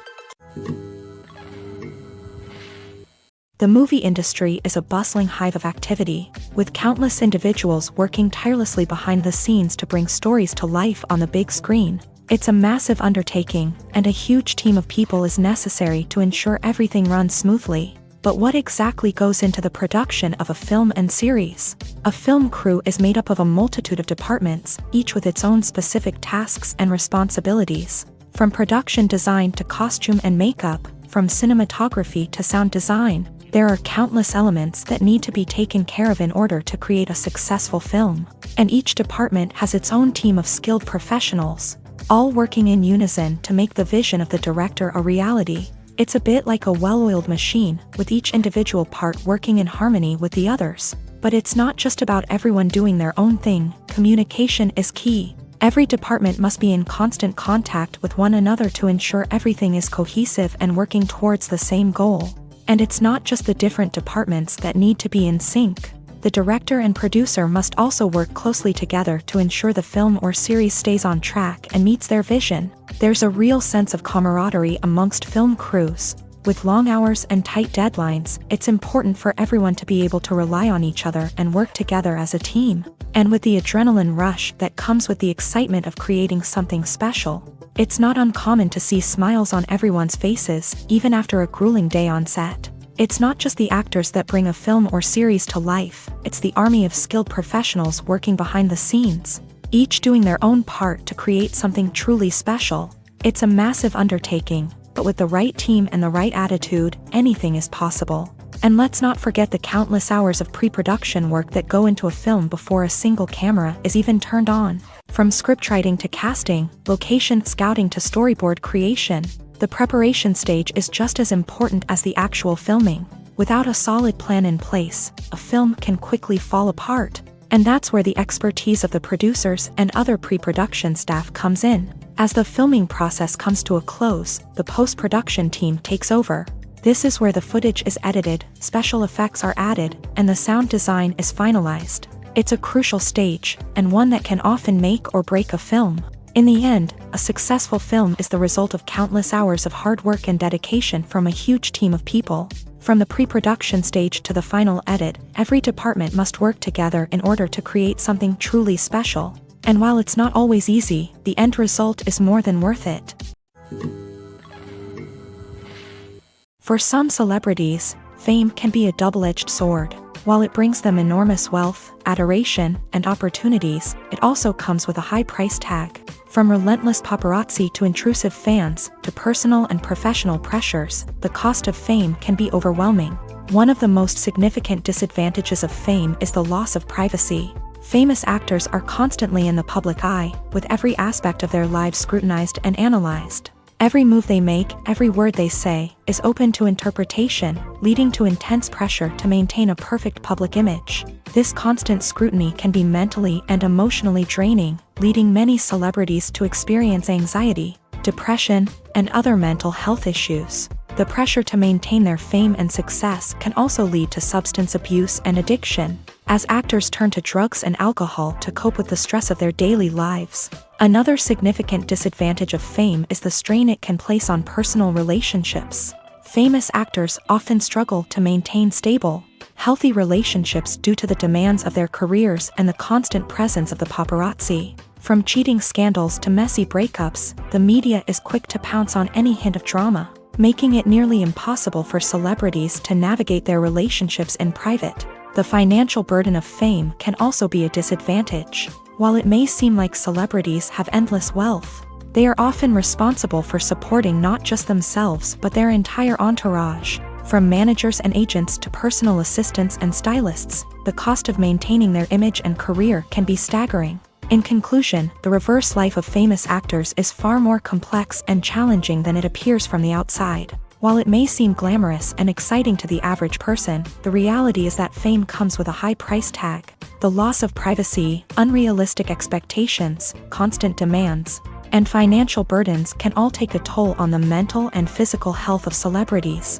The movie industry is a bustling hive of activity, with countless individuals working tirelessly behind the scenes to bring stories to life on the big screen. It's a massive undertaking, and a huge team of people is necessary to ensure everything runs smoothly. But what exactly goes into the production of a film and series? A film crew is made up of a multitude of departments, each with its own specific tasks and responsibilities. From production design to costume and makeup, from cinematography to sound design, there are countless elements that need to be taken care of in order to create a successful film. And each department has its own team of skilled professionals, all working in unison to make the vision of the director a reality. It's a bit like a well-oiled machine, with each individual part working in harmony with the others. But it's not just about everyone doing their own thing. Communication is key. Every department must be in constant contact with one another to ensure everything is cohesive and working towards the same goal. And it's not just the different departments that need to be in sync. The director and producer must also work closely together to ensure the film or series stays on track and meets their vision. There's a real sense of camaraderie amongst film crews. With long hours and tight deadlines, it's important for everyone to be able to rely on each other and work together as a team. And with the adrenaline rush that comes with the excitement of creating something special, it's not uncommon to see smiles on everyone's faces, even after a grueling day on set. It's not just the actors that bring a film or series to life, it's the army of skilled professionals working behind the scenes, each doing their own part to create something truly special. It's a massive undertaking, but with the right team and the right attitude, anything is possible. And let's not forget the countless hours of pre-production work that go into a film before a single camera is even turned on. From scriptwriting to casting, location scouting to storyboard creation, the preparation stage is just as important as the actual filming. Without a solid plan in place, a film can quickly fall apart. And that's where the expertise of the producers and other pre-production staff comes in. As the filming process comes to a close, the post-production team takes over. This is where the footage is edited, special effects are added, and the sound design is finalized. It's a crucial stage, and one that can often make or break a film. In the end, a successful film is the result of countless hours of hard work and dedication from a huge team of people. From the pre-production stage to the final edit, every department must work together in order to create something truly special. And while it's not always easy, the end result is more than worth it. For some celebrities, fame can be a double-edged sword. While it brings them enormous wealth, adoration, and opportunities, it also comes with a high price tag. From relentless paparazzi to intrusive fans, to personal and professional pressures, the cost of fame can be overwhelming. One of the most significant disadvantages of fame is the loss of privacy. Famous actors are constantly in the public eye, with every aspect of their lives scrutinized and analyzed. Every move they make, every word they say, is open to interpretation, leading to intense pressure to maintain a perfect public image. This constant scrutiny can be mentally and emotionally draining, leading many celebrities to experience anxiety, depression, and other mental health issues. The pressure to maintain their fame and success can also lead to substance abuse and addiction, as actors turn to drugs and alcohol to cope with the stress of their daily lives. Another significant disadvantage of fame is the strain it can place on personal relationships. Famous actors often struggle to maintain stable, healthy relationships due to the demands of their careers and the constant presence of the paparazzi. From cheating scandals to messy breakups, the media is quick to pounce on any hint of drama, making it nearly impossible for celebrities to navigate their relationships in private. The financial burden of fame can also be a disadvantage. While it may seem like celebrities have endless wealth, they are often responsible for supporting not just themselves but their entire entourage. From managers and agents to personal assistants and stylists, the cost of maintaining their image and career can be staggering. In conclusion, the reverse life of famous actors is far more complex and challenging than it appears from the outside. While it may seem glamorous and exciting to the average person, the reality is that fame comes with a high price tag. The loss of privacy, unrealistic expectations, constant demands, and financial burdens can all take a toll on the mental and physical health of celebrities.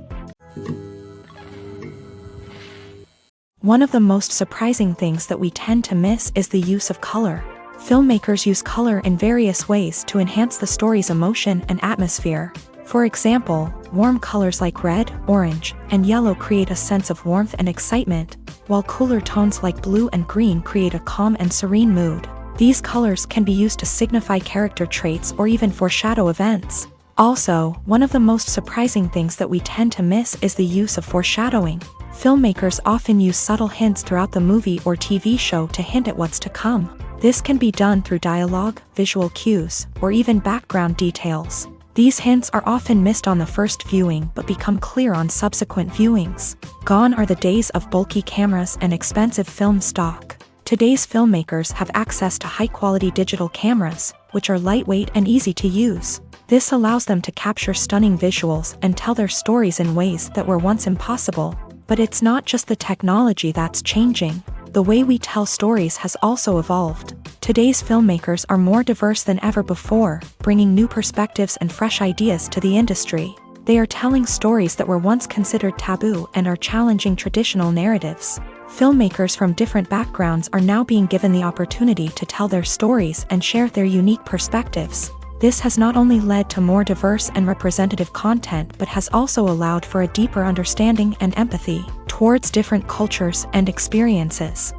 One of the most surprising things that we tend to miss is the use of color. Filmmakers use color in various ways to enhance the story's emotion and atmosphere. For example, warm colors like red, orange, and yellow create a sense of warmth and excitement, while cooler tones like blue and green create a calm and serene mood. These colors can be used to signify character traits or even foreshadow events. Also, one of the most surprising things that we tend to miss is the use of foreshadowing. Filmmakers often use subtle hints throughout the movie or TV show to hint at what's to come. This can be done through dialogue, visual cues, or even background details. These hints are often missed on the first viewing but become clear on subsequent viewings. Gone are the days of bulky cameras and expensive film stock. Today's filmmakers have access to high-quality digital cameras, which are lightweight and easy to use. This allows them to capture stunning visuals and tell their stories in ways that were once impossible. But it's not just the technology that's changing. The way we tell stories has also evolved. Today's filmmakers are more diverse than ever before, bringing new perspectives and fresh ideas to the industry. They are telling stories that were once considered taboo and are challenging traditional narratives. Filmmakers from different backgrounds are now being given the opportunity to tell their stories and share their unique perspectives. This has not only led to more diverse and representative content but has also allowed for a deeper understanding and empathy towards different cultures and experiences.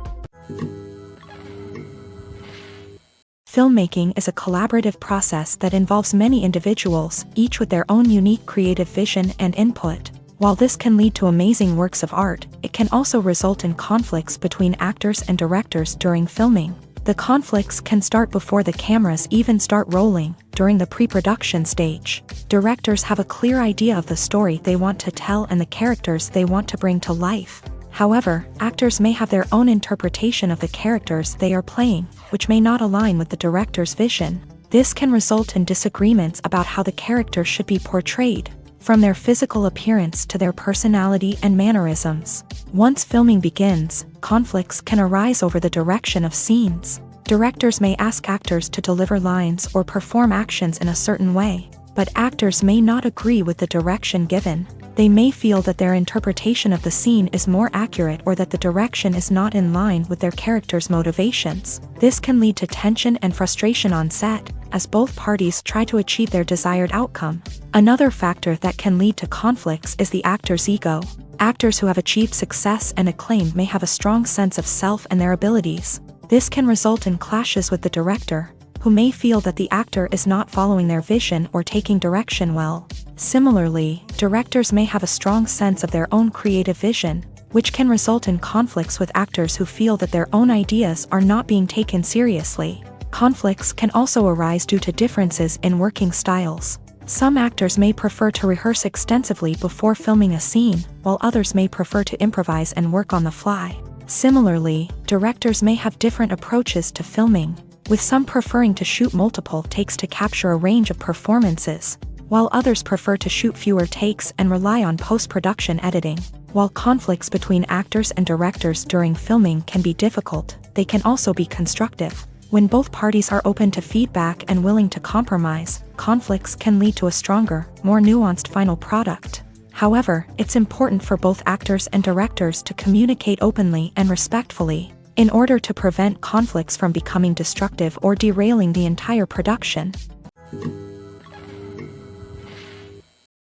Filmmaking is a collaborative process that involves many individuals, each with their own unique creative vision and input. While this can lead to amazing works of art, it can also result in conflicts between actors and directors during filming. The conflicts can start before the cameras even start rolling, during the pre-production stage. Directors have a clear idea of the story they want to tell and the characters they want to bring to life. However, actors may have their own interpretation of the characters they are playing, which may not align with the director's vision. This can result in disagreements about how the character should be portrayed, from their physical appearance to their personality and mannerisms. Once filming begins, conflicts can arise over the direction of scenes. Directors may ask actors to deliver lines or perform actions in a certain way, but actors may not agree with the direction given. They may feel that their interpretation of the scene is more accurate or that the direction is not in line with their character's motivations. This can lead to tension and frustration on set, as both parties try to achieve their desired outcome. Another factor that can lead to conflicts is the actor's ego. Actors who have achieved success and acclaim may have a strong sense of self and their abilities. This can result in clashes with the director, who may feel that the actor is not following their vision or taking direction well. Similarly, directors may have a strong sense of their own creative vision, which can result in conflicts with actors who feel that their own ideas are not being taken seriously. Conflicts can also arise due to differences in working styles. Some actors may prefer to rehearse extensively before filming a scene, while others may prefer to improvise and work on the fly. Similarly, directors may have different approaches to filming, with some preferring to shoot multiple takes to capture a range of performances, while others prefer to shoot fewer takes and rely on post-production editing. While conflicts between actors and directors during filming can be difficult, they can also be constructive. When both parties are open to feedback and willing to compromise, conflicts can lead to a stronger, more nuanced final product. However, it's important for both actors and directors to communicate openly and respectfully, in order to prevent conflicts from becoming destructive or derailing the entire production.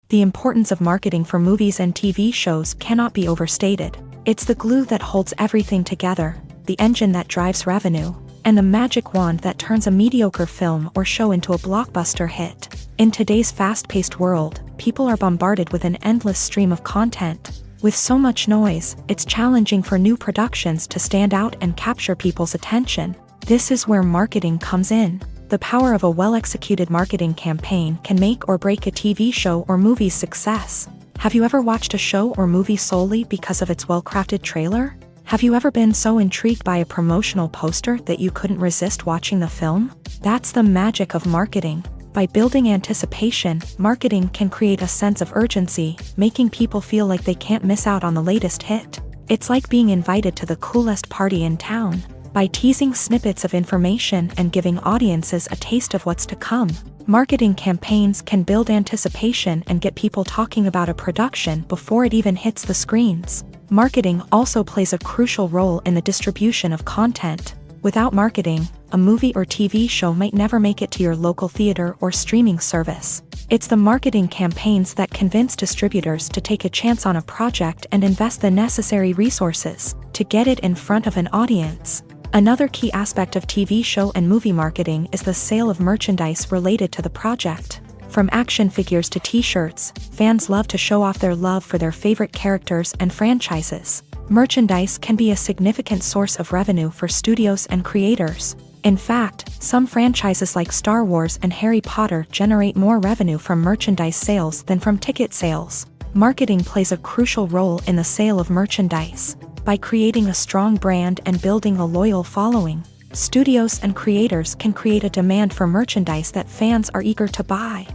The importance of marketing for movies and TV shows cannot be overstated. It's the glue that holds everything together, the engine that drives revenue, and the magic wand that turns a mediocre film or show into a blockbuster hit. In today's fast-paced world, people are bombarded with an endless stream of content. With so much noise, it's challenging for new productions to stand out and capture people's attention. This is where marketing comes in. The power of a well-executed marketing campaign can make or break a TV show or movie's success. Have you ever watched a show or movie solely because of its well-crafted trailer? Have you ever been so intrigued by a promotional poster that you couldn't resist watching the film? That's the magic of marketing. By building anticipation, marketing can create a sense of urgency, making people feel like they can't miss out on the latest hit. It's like being invited to the coolest party in town. By teasing snippets of information and giving audiences a taste of what's to come, marketing campaigns can build anticipation and get people talking about a production before it even hits the screens. Marketing also plays a crucial role in the distribution of content. Without marketing, a movie or TV show might never make it to your local theater or streaming service. It's the marketing campaigns that convince distributors to take a chance on a project and invest the necessary resources to get it in front of an audience. Another key aspect of TV show and movie marketing is the sale of merchandise related to the project. From action figures to t-shirts, fans love to show off their love for their favorite characters and franchises. Merchandise can be a significant source of revenue for studios and creators. In fact, some franchises like Star Wars and Harry Potter generate more revenue from merchandise sales than from ticket sales. Marketing plays a crucial role in the sale of merchandise. By creating a strong brand and building a loyal following, studios and creators can create a demand for merchandise that fans are eager to buy.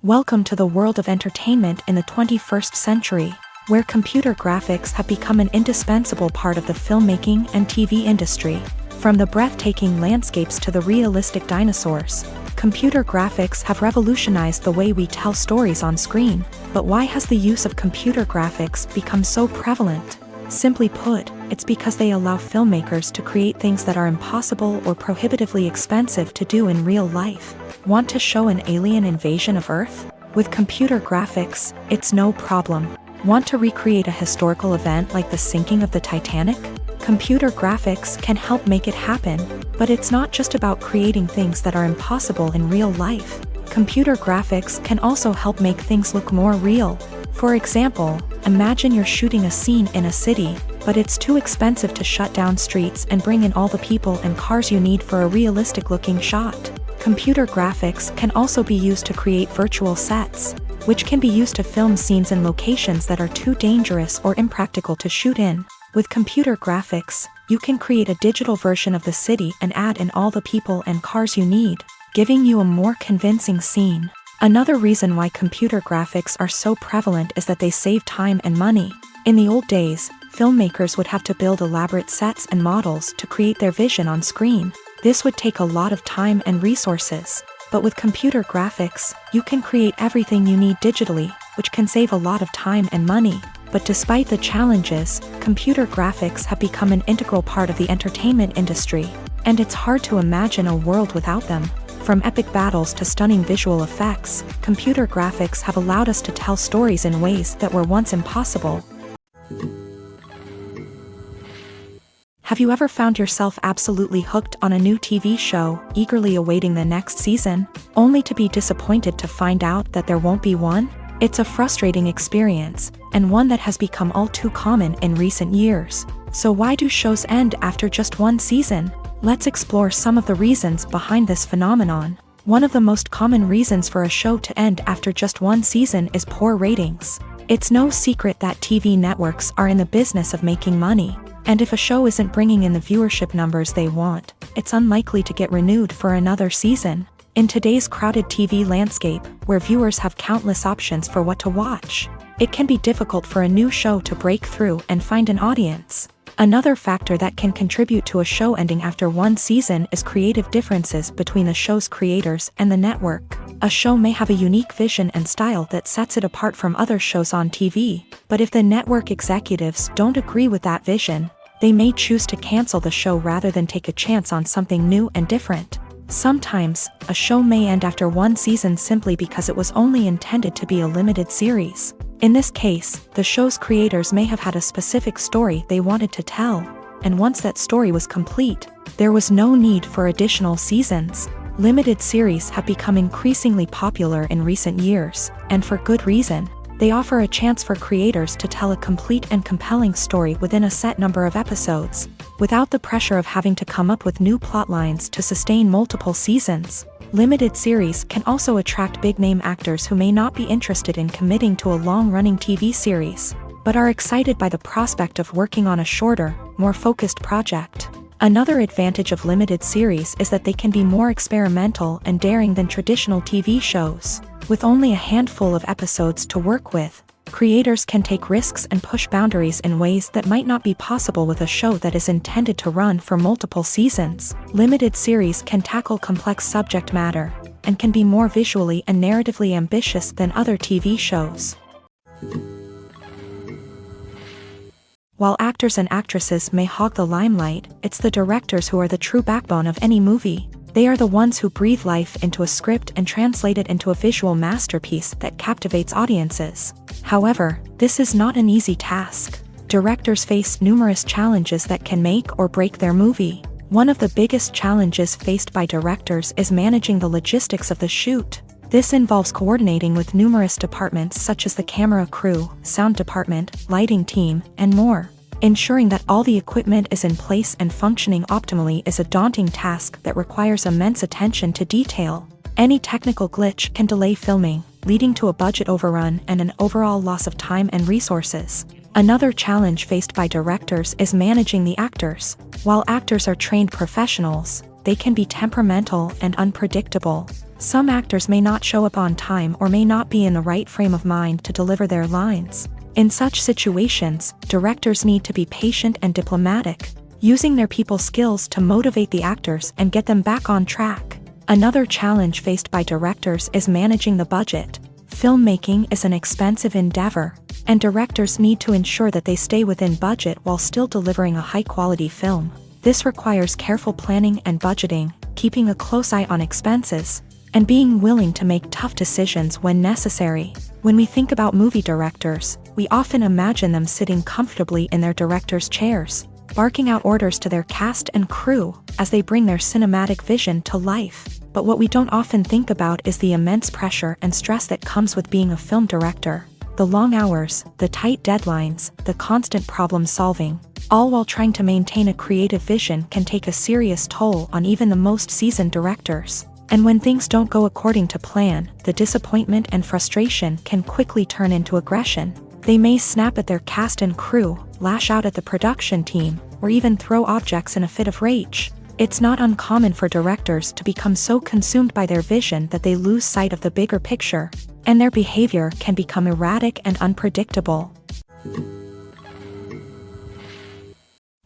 Welcome to the world of entertainment in the 21st century, where computer graphics have become an indispensable part of the filmmaking and TV industry. From the breathtaking landscapes to the realistic dinosaurs, computer graphics have revolutionized the way we tell stories on screen. But why has the use of computer graphics become so prevalent? Simply put, it's because they allow filmmakers to create things that are impossible or prohibitively expensive to do in real life. Want to show an alien invasion of Earth? With computer graphics, it's no problem. Want to recreate a historical event like the sinking of the Titanic? Computer graphics can help make it happen, but it's not just about creating things that are impossible in real life. Computer graphics can also help make things look more real. For example, imagine you're shooting a scene in a city, but it's too expensive to shut down streets and bring in all the people and cars you need for a realistic-looking shot. Computer graphics can also be used to create virtual sets, which can be used to film scenes in locations that are too dangerous or impractical to shoot in. With computer graphics, you can create a digital version of the city and add in all the people and cars you need, giving you a more convincing scene. Another reason why computer graphics are so prevalent is that they save time and money. In the old days, filmmakers would have to build elaborate sets and models to create their vision on screen. This would take a lot of time and resources. But with computer graphics, you can create everything you need digitally, which can save a lot of time and money. But despite the challenges, computer graphics have become an integral part of the entertainment industry, and it's hard to imagine a world without them. From epic battles to stunning visual effects, computer graphics have allowed us to tell stories in ways that were once impossible. Have you ever found yourself absolutely hooked on a new TV show, eagerly awaiting the next season, only to be disappointed to find out that there won't be one? It's a frustrating experience, and one that has become all too common in recent years. So why do shows end after just one season? Let's explore some of the reasons behind this phenomenon. One of the most common reasons for a show to end after just one season is poor ratings. It's no secret that TV networks are in the business of making money, and if a show isn't bringing in the viewership numbers they want, it's unlikely to get renewed for another season. In today's crowded TV landscape, where viewers have countless options for what to watch, it can be difficult for a new show to break through and find an audience. Another factor that can contribute to a show ending after one season is creative differences between the show's creators and the network. A show may have a unique vision and style that sets it apart from other shows on TV, but if the network executives don't agree with that vision, they may choose to cancel the show rather than take a chance on something new and different. Sometimes, a show may end after one season simply because it was only intended to be a limited series. In this case, the show's creators may have had a specific story they wanted to tell, and once that story was complete, there was no need for additional seasons. Limited series have become increasingly popular in recent years, and for good reason. They offer a chance for creators to tell a complete and compelling story within a set number of episodes, without the pressure of having to come up with new plotlines to sustain multiple seasons. Limited series can also attract big-name actors who may not be interested in committing to a long-running TV series, but are excited by the prospect of working on a shorter, more focused project. Another advantage of limited series is that they can be more experimental and daring than traditional TV shows. With only a handful of episodes to work with, creators can take risks and push boundaries in ways that might not be possible with a show that is intended to run for multiple seasons. Limited series can tackle complex subject matter, and can be more visually and narratively ambitious than other TV shows. While actors and actresses may hog the limelight, it's the directors who are the true backbone of any movie. They are the ones who breathe life into a script and translate it into a visual masterpiece that captivates audiences. However, this is not an easy task. Directors face numerous challenges that can make or break their movie. One of the biggest challenges faced by directors is managing the logistics of the shoot. This involves coordinating with numerous departments such as the camera crew, sound department, lighting team, and more. Ensuring that all the equipment is in place and functioning optimally is a daunting task that requires immense attention to detail. Any technical glitch can delay filming, leading to a budget overrun and an overall loss of time and resources. Another challenge faced by directors is managing the actors. While actors are trained professionals, they can be temperamental and unpredictable. Some actors may not show up on time or may not be in the right frame of mind to deliver their lines. In such situations, directors need to be patient and diplomatic, using their people skills to motivate the actors and get them back on track. Another challenge faced by directors is managing the budget. Filmmaking is an expensive endeavor, and directors need to ensure that they stay within budget while still delivering a high-quality film. This requires careful planning and budgeting, keeping a close eye on expenses, and being willing to make tough decisions when necessary. When we think about movie directors, we often imagine them sitting comfortably in their director's chairs, barking out orders to their cast and crew as they bring their cinematic vision to life. But what we don't often think about is the immense pressure and stress that comes with being a film director. The long hours, the tight deadlines, the constant problem solving, all while trying to maintain a creative vision can take a serious toll on even the most seasoned directors. And when things don't go according to plan, the disappointment and frustration can quickly turn into aggression. They may snap at their cast and crew, lash out at the production team, or even throw objects in a fit of rage. It's not uncommon for directors to become so consumed by their vision that they lose sight of the bigger picture, and their behavior can become erratic and unpredictable.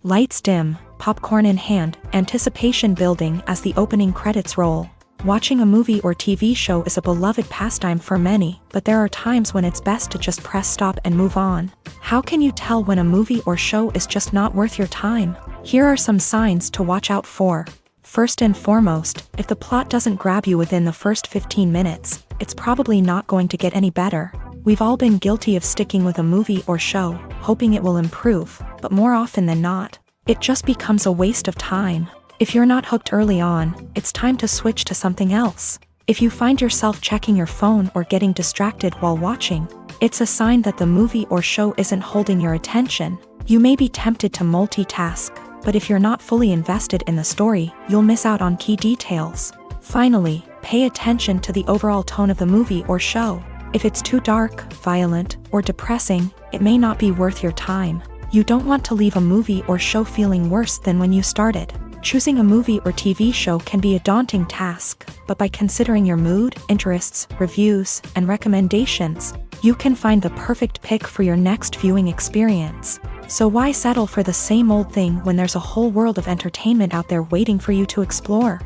Lights dim, popcorn in hand, anticipation building as the opening credits roll. Watching a movie or TV show is a beloved pastime for many, but there are times when it's best to just press stop and move on. How can you tell when a movie or show is just not worth your time? Here are some signs to watch out for. First and foremost, if the plot doesn't grab you within the first 15 minutes, it's probably not going to get any better. We've all been guilty of sticking with a movie or show, hoping it will improve, but more often than not, it just becomes a waste of time. If you're not hooked early on, it's time to switch to something else. If you find yourself checking your phone or getting distracted while watching, it's a sign that the movie or show isn't holding your attention. You may be tempted to multitask, but if you're not fully invested in the story, you'll miss out on key details. Finally, pay attention to the overall tone of the movie or show. If it's too dark, violent, or depressing, it may not be worth your time. You don't want to leave a movie or show feeling worse than when you started. Choosing a movie or TV show can be a daunting task, but by considering your mood, interests, reviews, and recommendations, you can find the perfect pick for your next viewing experience. So why settle for the same old thing when there's a whole world of entertainment out there waiting for you to explore?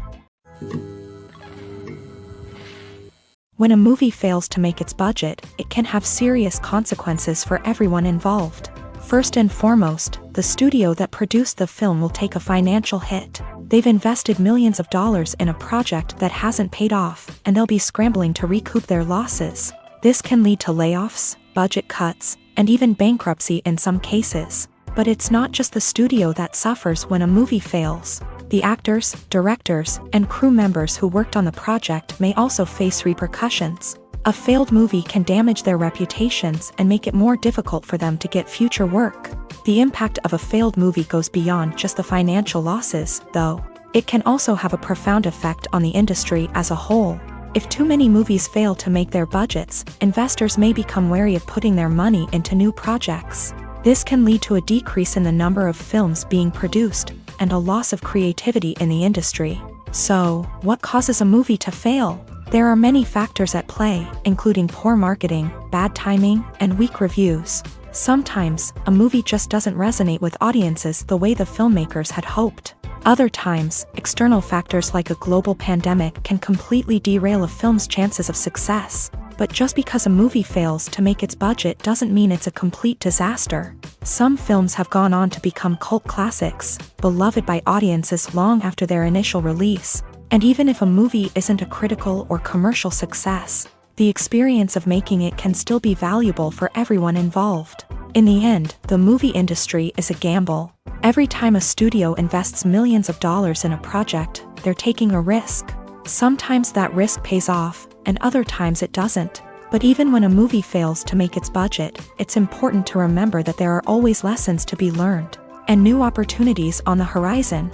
When a movie fails to make its budget, it can have serious consequences for everyone involved. First and foremost, the studio that produced the film will take a financial hit. They've invested millions of dollars in a project that hasn't paid off, and they'll be scrambling to recoup their losses. This can lead to layoffs, budget cuts, and even bankruptcy in some cases. But it's not just the studio that suffers when a movie fails. The actors, directors, and crew members who worked on the project may also face repercussions. A failed movie can damage their reputations and make it more difficult for them to get future work. The impact of a failed movie goes beyond just the financial losses, though. It can also have a profound effect on the industry as a whole. If too many movies fail to make their budgets, investors may become wary of putting their money into new projects. This can lead to a decrease in the number of films being produced, and a loss of creativity in the industry. So, what causes a movie to fail? There are many factors at play, including poor marketing, bad timing, and weak reviews. Sometimes, a movie just doesn't resonate with audiences the way the filmmakers had hoped. Other times, external factors like a global pandemic can completely derail a film's chances of success. But just because a movie fails to make its budget doesn't mean it's a complete disaster. Some films have gone on to become cult classics, beloved by audiences long after their initial release. And even if a movie isn't a critical or commercial success, the experience of making it can still be valuable for everyone involved. In the end, the movie industry is a gamble. Every time a studio invests millions of dollars in a project, they're taking a risk. Sometimes that risk pays off, and other times it doesn't. But even when a movie fails to make its budget, it's important to remember that there are always lessons to be learned, and new opportunities on the horizon.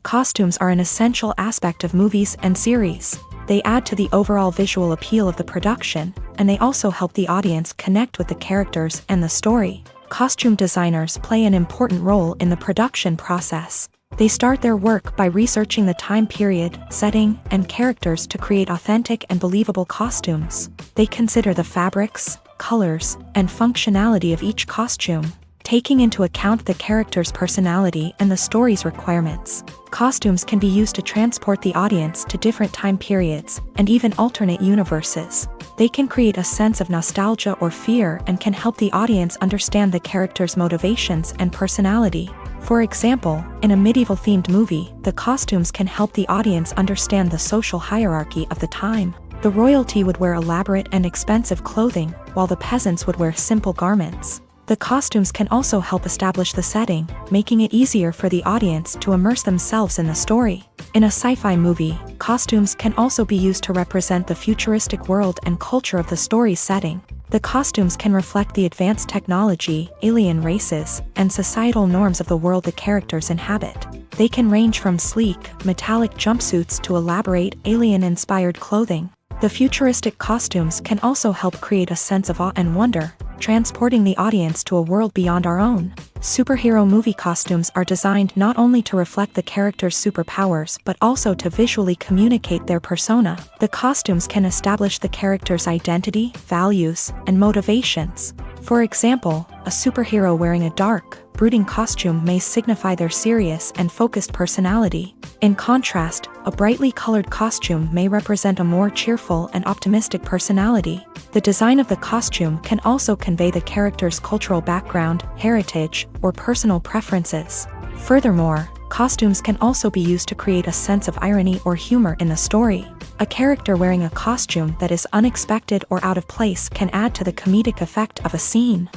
Costumes are an essential aspect of movies and series. They add to the overall visual appeal of the production, and they also help the audience connect with the characters and the story. Costume designers play an important role in the production process. They start their work by researching the time period, setting, and characters to create authentic and believable costumes. They consider the fabrics, colors, and functionality of each costume, taking into account the character's personality and the story's requirements. Costumes can be used to transport the audience to different time periods, and even alternate universes. They can create a sense of nostalgia or fear and can help the audience understand the character's motivations and personality. For example, in a medieval-themed movie, the costumes can help the audience understand the social hierarchy of the time. The royalty would wear elaborate and expensive clothing, while the peasants would wear simple garments. The costumes can also help establish the setting, making it easier for the audience to immerse themselves in the story. In a sci-fi movie, costumes can also be used to represent the futuristic world and culture of the story's setting. The costumes can reflect the advanced technology, alien races, and societal norms of the world the characters inhabit. They can range from sleek, metallic jumpsuits to elaborate, alien-inspired clothing. The futuristic costumes can also help create a sense of awe and wonder, transporting the audience to a world beyond our own. Superhero movie costumes are designed not only to reflect the character's superpowers but also to visually communicate their persona. The costumes can establish the character's identity, values, and motivations. For example, a superhero wearing a dark, brooding costume may signify their serious and focused personality. In contrast, a brightly colored costume may represent a more cheerful and optimistic personality. The design of the costume can also convey the character's cultural background, heritage, or personal preferences. Furthermore, costumes can also be used to create a sense of irony or humor in the story. A character wearing a costume that is unexpected or out of place can add to the comedic effect of a scene.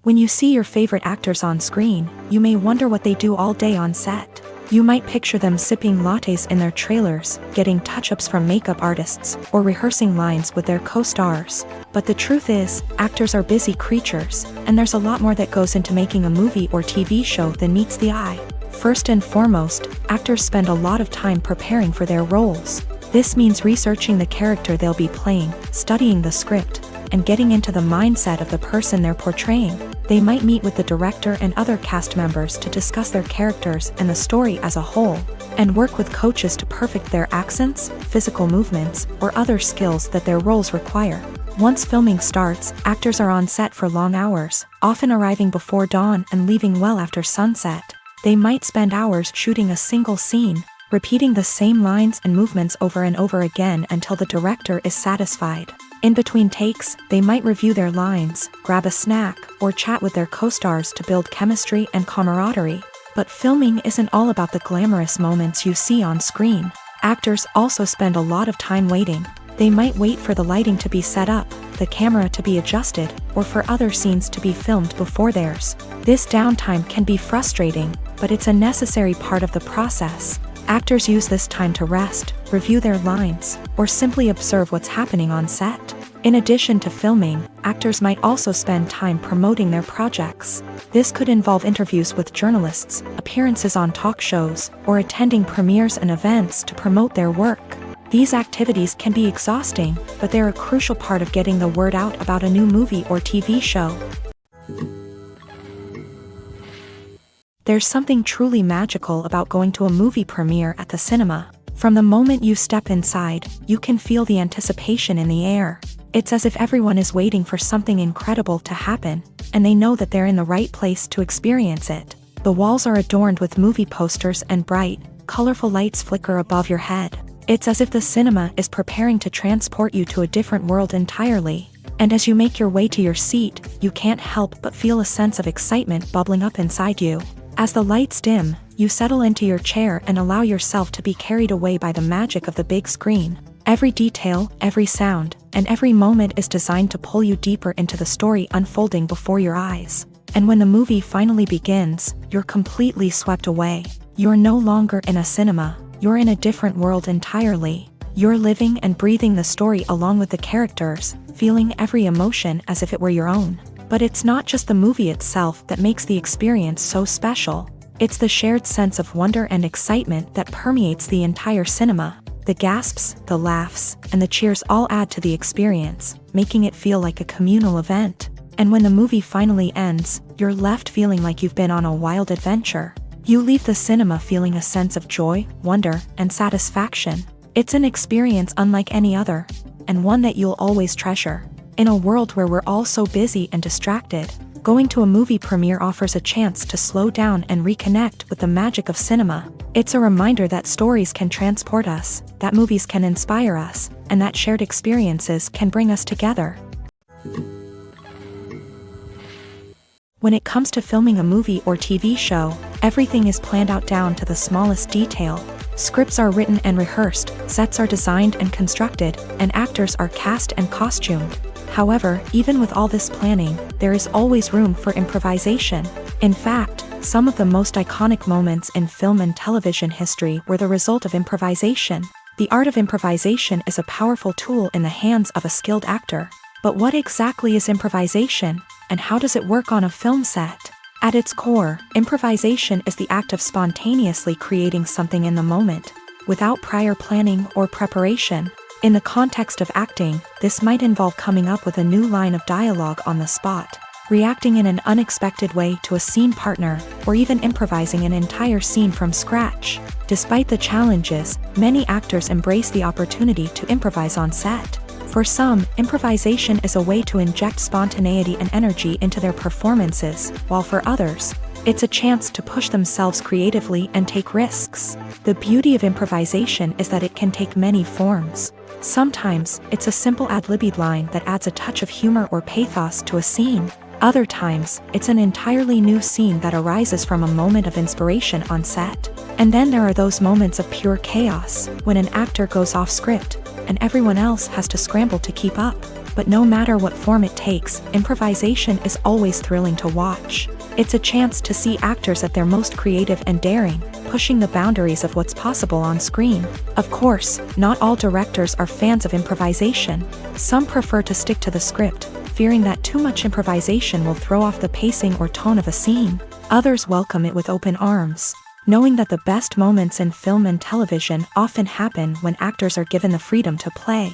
When you see your favorite actors on screen, you may wonder what they do all day on set. You might picture them sipping lattes in their trailers, getting touch-ups from makeup artists, or rehearsing lines with their co-stars. But the truth is, actors are busy creatures, and there's a lot more that goes into making a movie or TV show than meets the eye. First and foremost, actors spend a lot of time preparing for their roles. This means researching the character they'll be playing, studying the script, and getting into the mindset of the person they're portraying. They might meet with the director and other cast members to discuss their characters and the story as a whole, and work with coaches to perfect their accents, physical movements, or other skills that their roles require. Once filming starts, actors are on set for long hours, often arriving before dawn and leaving well after sunset. They might spend hours shooting a single scene, repeating the same lines and movements over and over again until the director is satisfied. In between takes, they might review their lines, grab a snack, or chat with their co-stars to build chemistry and camaraderie. But filming isn't all about the glamorous moments you see on screen. Actors also spend a lot of time waiting. They might wait for the lighting to be set up, the camera to be adjusted, or for other scenes to be filmed before theirs. This downtime can be frustrating, but it's a necessary part of the process. Actors use this time to rest, review their lines, or simply observe what's happening on set. In addition to filming, actors might also spend time promoting their projects. This could involve interviews with journalists, appearances on talk shows, or attending premieres and events to promote their work. These activities can be exhausting, but they're a crucial part of getting the word out about a new movie or TV show. There's something truly magical about going to a movie premiere at the cinema. From the moment you step inside, you can feel the anticipation in the air. It's as if everyone is waiting for something incredible to happen, and they know that they're in the right place to experience it. The walls are adorned with movie posters and bright, colorful lights flicker above your head. It's as if the cinema is preparing to transport you to a different world entirely. And as you make your way to your seat, you can't help but feel a sense of excitement bubbling up inside you. As the lights dim, you settle into your chair and allow yourself to be carried away by the magic of the big screen. Every detail, every sound, and every moment is designed to pull you deeper into the story unfolding before your eyes. And when the movie finally begins, you're completely swept away. You're no longer in a cinema, you're in a different world entirely. You're living and breathing the story along with the characters, feeling every emotion as if it were your own. But it's not just the movie itself that makes the experience so special. It's the shared sense of wonder and excitement that permeates the entire cinema. The gasps, the laughs, and the cheers all add to the experience, making it feel like a communal event. And when the movie finally ends, you're left feeling like you've been on a wild adventure. You leave the cinema feeling a sense of joy, wonder, and satisfaction. It's an experience unlike any other, and one that you'll always treasure. In a world where we're all so busy and distracted, going to a movie premiere offers a chance to slow down and reconnect with the magic of cinema. It's a reminder that stories can transport us, that movies can inspire us, and that shared experiences can bring us together. When it comes to filming a movie or TV show, everything is planned out down to the smallest detail. Scripts are written and rehearsed, sets are designed and constructed, and actors are cast and costumed. However, even with all this planning, there is always room for improvisation. In fact, some of the most iconic moments in film and television history were the result of improvisation. The art of improvisation is a powerful tool in the hands of a skilled actor. But what exactly is improvisation, and how does it work on a film set? At its core, improvisation is the act of spontaneously creating something in the moment, without prior planning or preparation. In the context of acting, this might involve coming up with a new line of dialogue on the spot, reacting in an unexpected way to a scene partner, or even improvising an entire scene from scratch. Despite the challenges, many actors embrace the opportunity to improvise on set. For some, improvisation is a way to inject spontaneity and energy into their performances, while for others, it's a chance to push themselves creatively and take risks. The beauty of improvisation is that it can take many forms. Sometimes, it's a simple ad-libbed line that adds a touch of humor or pathos to a scene. Other times, it's an entirely new scene that arises from a moment of inspiration on set. And then there are those moments of pure chaos, when an actor goes off script, and everyone else has to scramble to keep up. But no matter what form it takes, improvisation is always thrilling to watch. It's a chance to see actors at their most creative and daring, pushing the boundaries of what's possible on screen. Of course, not all directors are fans of improvisation. Some prefer to stick to the script, fearing that too much improvisation will throw off the pacing or tone of a scene. Others welcome it with open arms, knowing that the best moments in film and television often happen when actors are given the freedom to play.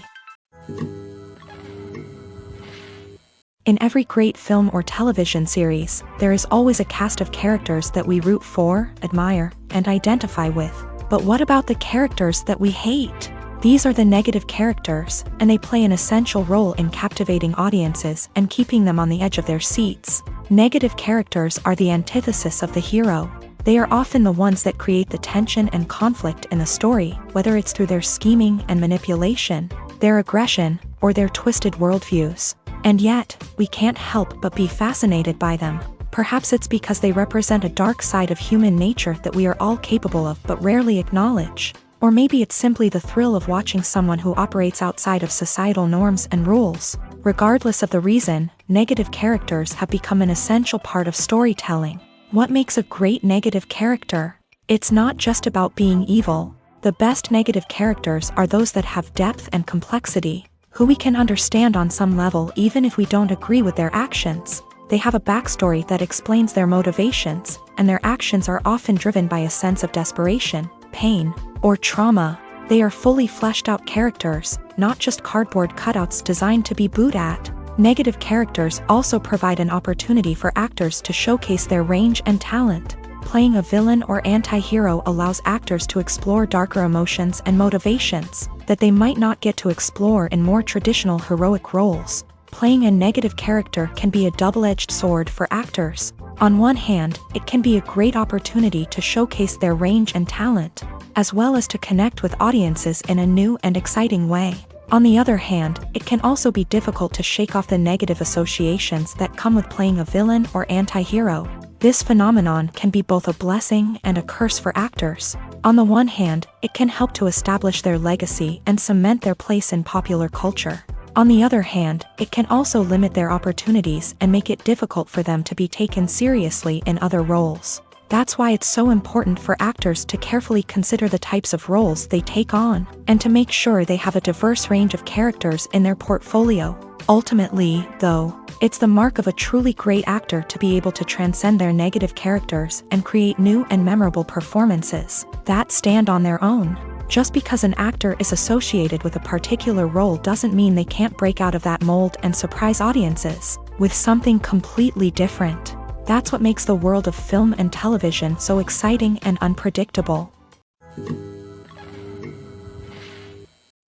In every great film or television series, there is always a cast of characters that we root for, admire, and identify with. But what about the characters that we hate? These are the negative characters, and they play an essential role in captivating audiences and keeping them on the edge of their seats. Negative characters are the antithesis of the hero. They are often the ones that create the tension and conflict in the story, whether it's through their scheming and manipulation, their aggression, or their twisted worldviews. And yet, we can't help but be fascinated by them. Perhaps it's because they represent a dark side of human nature that we are all capable of but rarely acknowledge. Or maybe it's simply the thrill of watching someone who operates outside of societal norms and rules. Regardless of the reason, negative characters have become an essential part of storytelling. What makes a great negative character? It's not just about being evil. The best negative characters are those that have depth and complexity, who we can understand on some level even if we don't agree with their actions. They have a backstory that explains their motivations, and their actions are often driven by a sense of desperation, pain, or trauma. They are fully fleshed out characters, not just cardboard cutouts designed to be booed at. Negative characters also provide an opportunity for actors to showcase their range and talent. Playing a villain or anti-hero allows actors to explore darker emotions and motivations that they might not get to explore in more traditional heroic roles. Playing a negative character can be a double-edged sword for actors. On one hand, it can be a great opportunity to showcase their range and talent, as well as to connect with audiences in a new and exciting way. On the other hand, it can also be difficult to shake off the negative associations that come with playing a villain or anti-hero. This phenomenon can be both a blessing and a curse for actors. On the one hand, it can help to establish their legacy and cement their place in popular culture. On the other hand, it can also limit their opportunities and make it difficult for them to be taken seriously in other roles. That's why it's so important for actors to carefully consider the types of roles they take on, and to make sure they have a diverse range of characters in their portfolio. Ultimately, though, it's the mark of a truly great actor to be able to transcend their negative characters and create new and memorable performances that stand on their own. Just because an actor is associated with a particular role doesn't mean they can't break out of that mold and surprise audiences with something completely different. That's what makes the world of film and television so exciting and unpredictable.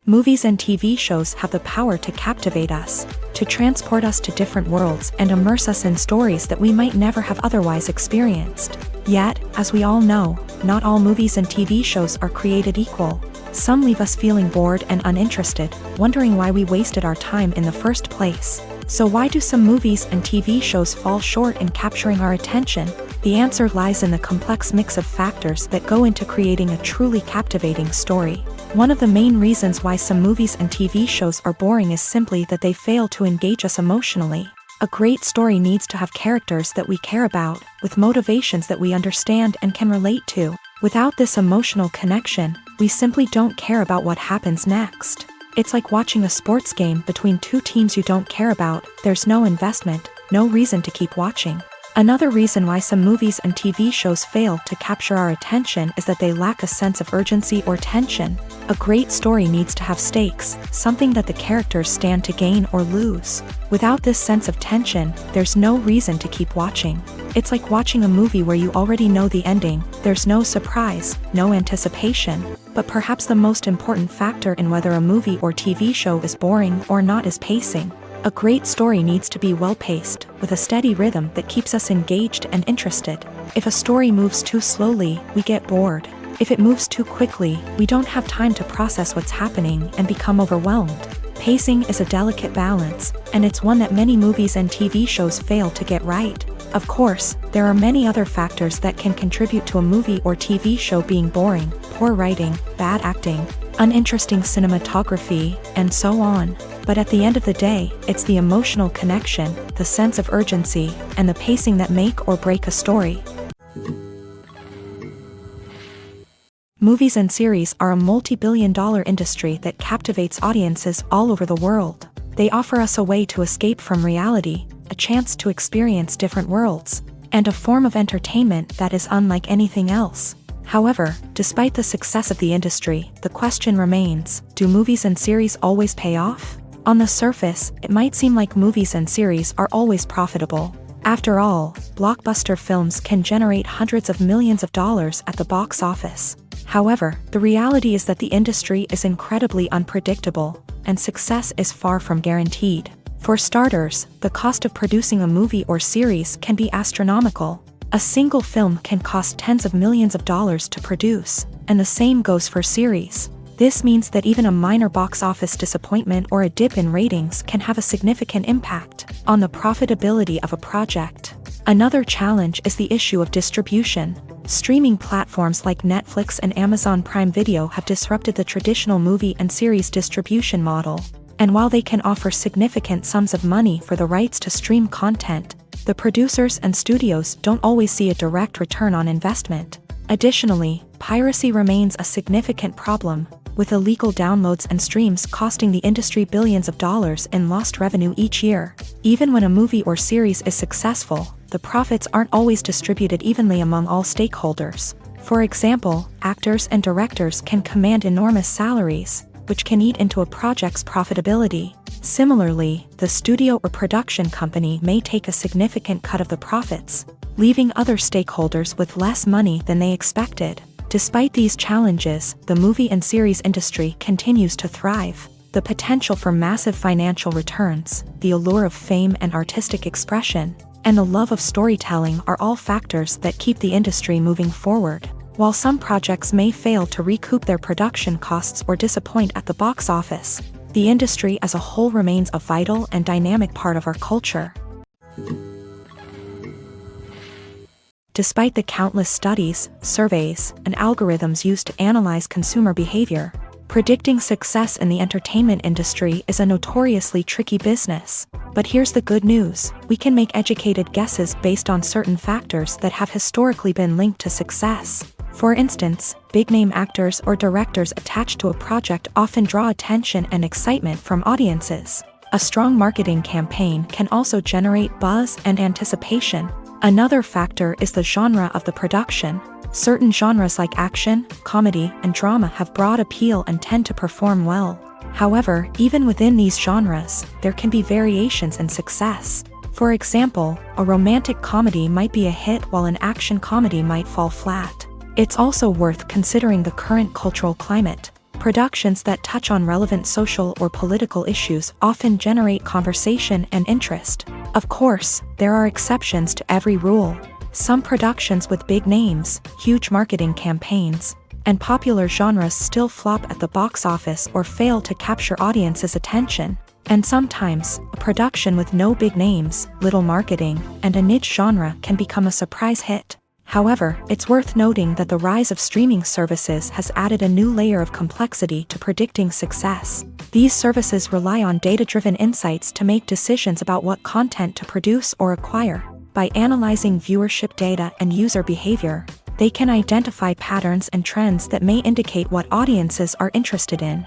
Movies and TV shows have the power to captivate us, to transport us to different worlds and immerse us in stories that we might never have otherwise experienced. Yet, as we all know, not all movies and TV shows are created equal. Some leave us feeling bored and uninterested, wondering why we wasted our time in the first place. So why do some movies and TV shows fall short in capturing our attention? The answer lies in the complex mix of factors that go into creating a truly captivating story. One of the main reasons why some movies and TV shows are boring is simply that they fail to engage us emotionally. A great story needs to have characters that we care about, with motivations that we understand and can relate to. Without this emotional connection, we simply don't care about what happens next. It's like watching a sports game between two teams you don't care about. There's no investment, no reason to keep watching. Another reason why some movies and TV shows fail to capture our attention is that they lack a sense of urgency or tension. A great story needs to have stakes, something that the characters stand to gain or lose. Without this sense of tension, there's no reason to keep watching. It's like watching a movie where you already know the ending. There's no surprise, no anticipation. But perhaps the most important factor in whether a movie or TV show is boring or not is pacing. A great story needs to be well-paced, with a steady rhythm that keeps us engaged and interested. If a story moves too slowly, we get bored. If it moves too quickly, we don't have time to process what's happening and become overwhelmed. Pacing is a delicate balance, and it's one that many movies and TV shows fail to get right. Of course, there are many other factors that can contribute to a movie or TV show being boring: poor writing, bad acting, uninteresting cinematography, and so on. But at the end of the day, it's the emotional connection, the sense of urgency, and the pacing that make or break a story. Movies and series are a multi-billion-dollar industry that captivates audiences all over the world. They offer us a way to escape from reality, a chance to experience different worlds, and a form of entertainment that is unlike anything else. However, despite the success of the industry, the question remains: do movies and series always pay off? On the surface, it might seem like movies and series are always profitable. After all, blockbuster films can generate hundreds of millions of dollars at the box office. However, the reality is that the industry is incredibly unpredictable, and success is far from guaranteed. For starters, the cost of producing a movie or series can be astronomical. A single film can cost tens of millions of dollars to produce, and the same goes for series. This means that even a minor box office disappointment or a dip in ratings can have a significant impact on the profitability of a project. Another challenge is the issue of distribution. Streaming platforms like Netflix and Amazon Prime Video have disrupted the traditional movie and series distribution model. And while they can offer significant sums of money for the rights to stream content, the producers and studios don't always see a direct return on investment. Additionally, piracy remains a significant problem, with illegal downloads and streams costing the industry billions of dollars in lost revenue each year. Even when a movie or series is successful, the profits aren't always distributed evenly among all stakeholders. For example, actors and directors can command enormous salaries, which can eat into a project's profitability. Similarly, the studio or production company may take a significant cut of the profits, leaving other stakeholders with less money than they expected. Despite these challenges, the movie and series industry continues to thrive. The potential for massive financial returns, the allure of fame and artistic expression, and the love of storytelling are all factors that keep the industry moving forward. While some projects may fail to recoup their production costs or disappoint at the box office, the industry as a whole remains a vital and dynamic part of our culture. Despite the countless studies, surveys, and algorithms used to analyze consumer behavior, predicting success in the entertainment industry is a notoriously tricky business. But here's the good news: we can make educated guesses based on certain factors that have historically been linked to success. For instance, big-name actors or directors attached to a project often draw attention and excitement from audiences. A strong marketing campaign can also generate buzz and anticipation. Another factor is the genre of the production. Certain genres like action, comedy, and drama have broad appeal and tend to perform well. However, even within these genres, there can be variations in success. For example, a romantic comedy might be a hit while an action comedy might fall flat. It's also worth considering the current cultural climate. Productions that touch on relevant social or political issues often generate conversation and interest. Of course, there are exceptions to every rule. Some productions with big names, huge marketing campaigns, and popular genres still flop at the box office or fail to capture audiences' attention. And sometimes, a production with no big names, little marketing, and a niche genre can become a surprise hit. However, it's worth noting that the rise of streaming services has added a new layer of complexity to predicting success. These services rely on data-driven insights to make decisions about what content to produce or acquire. By analyzing viewership data and user behavior, they can identify patterns and trends that may indicate what audiences are interested in.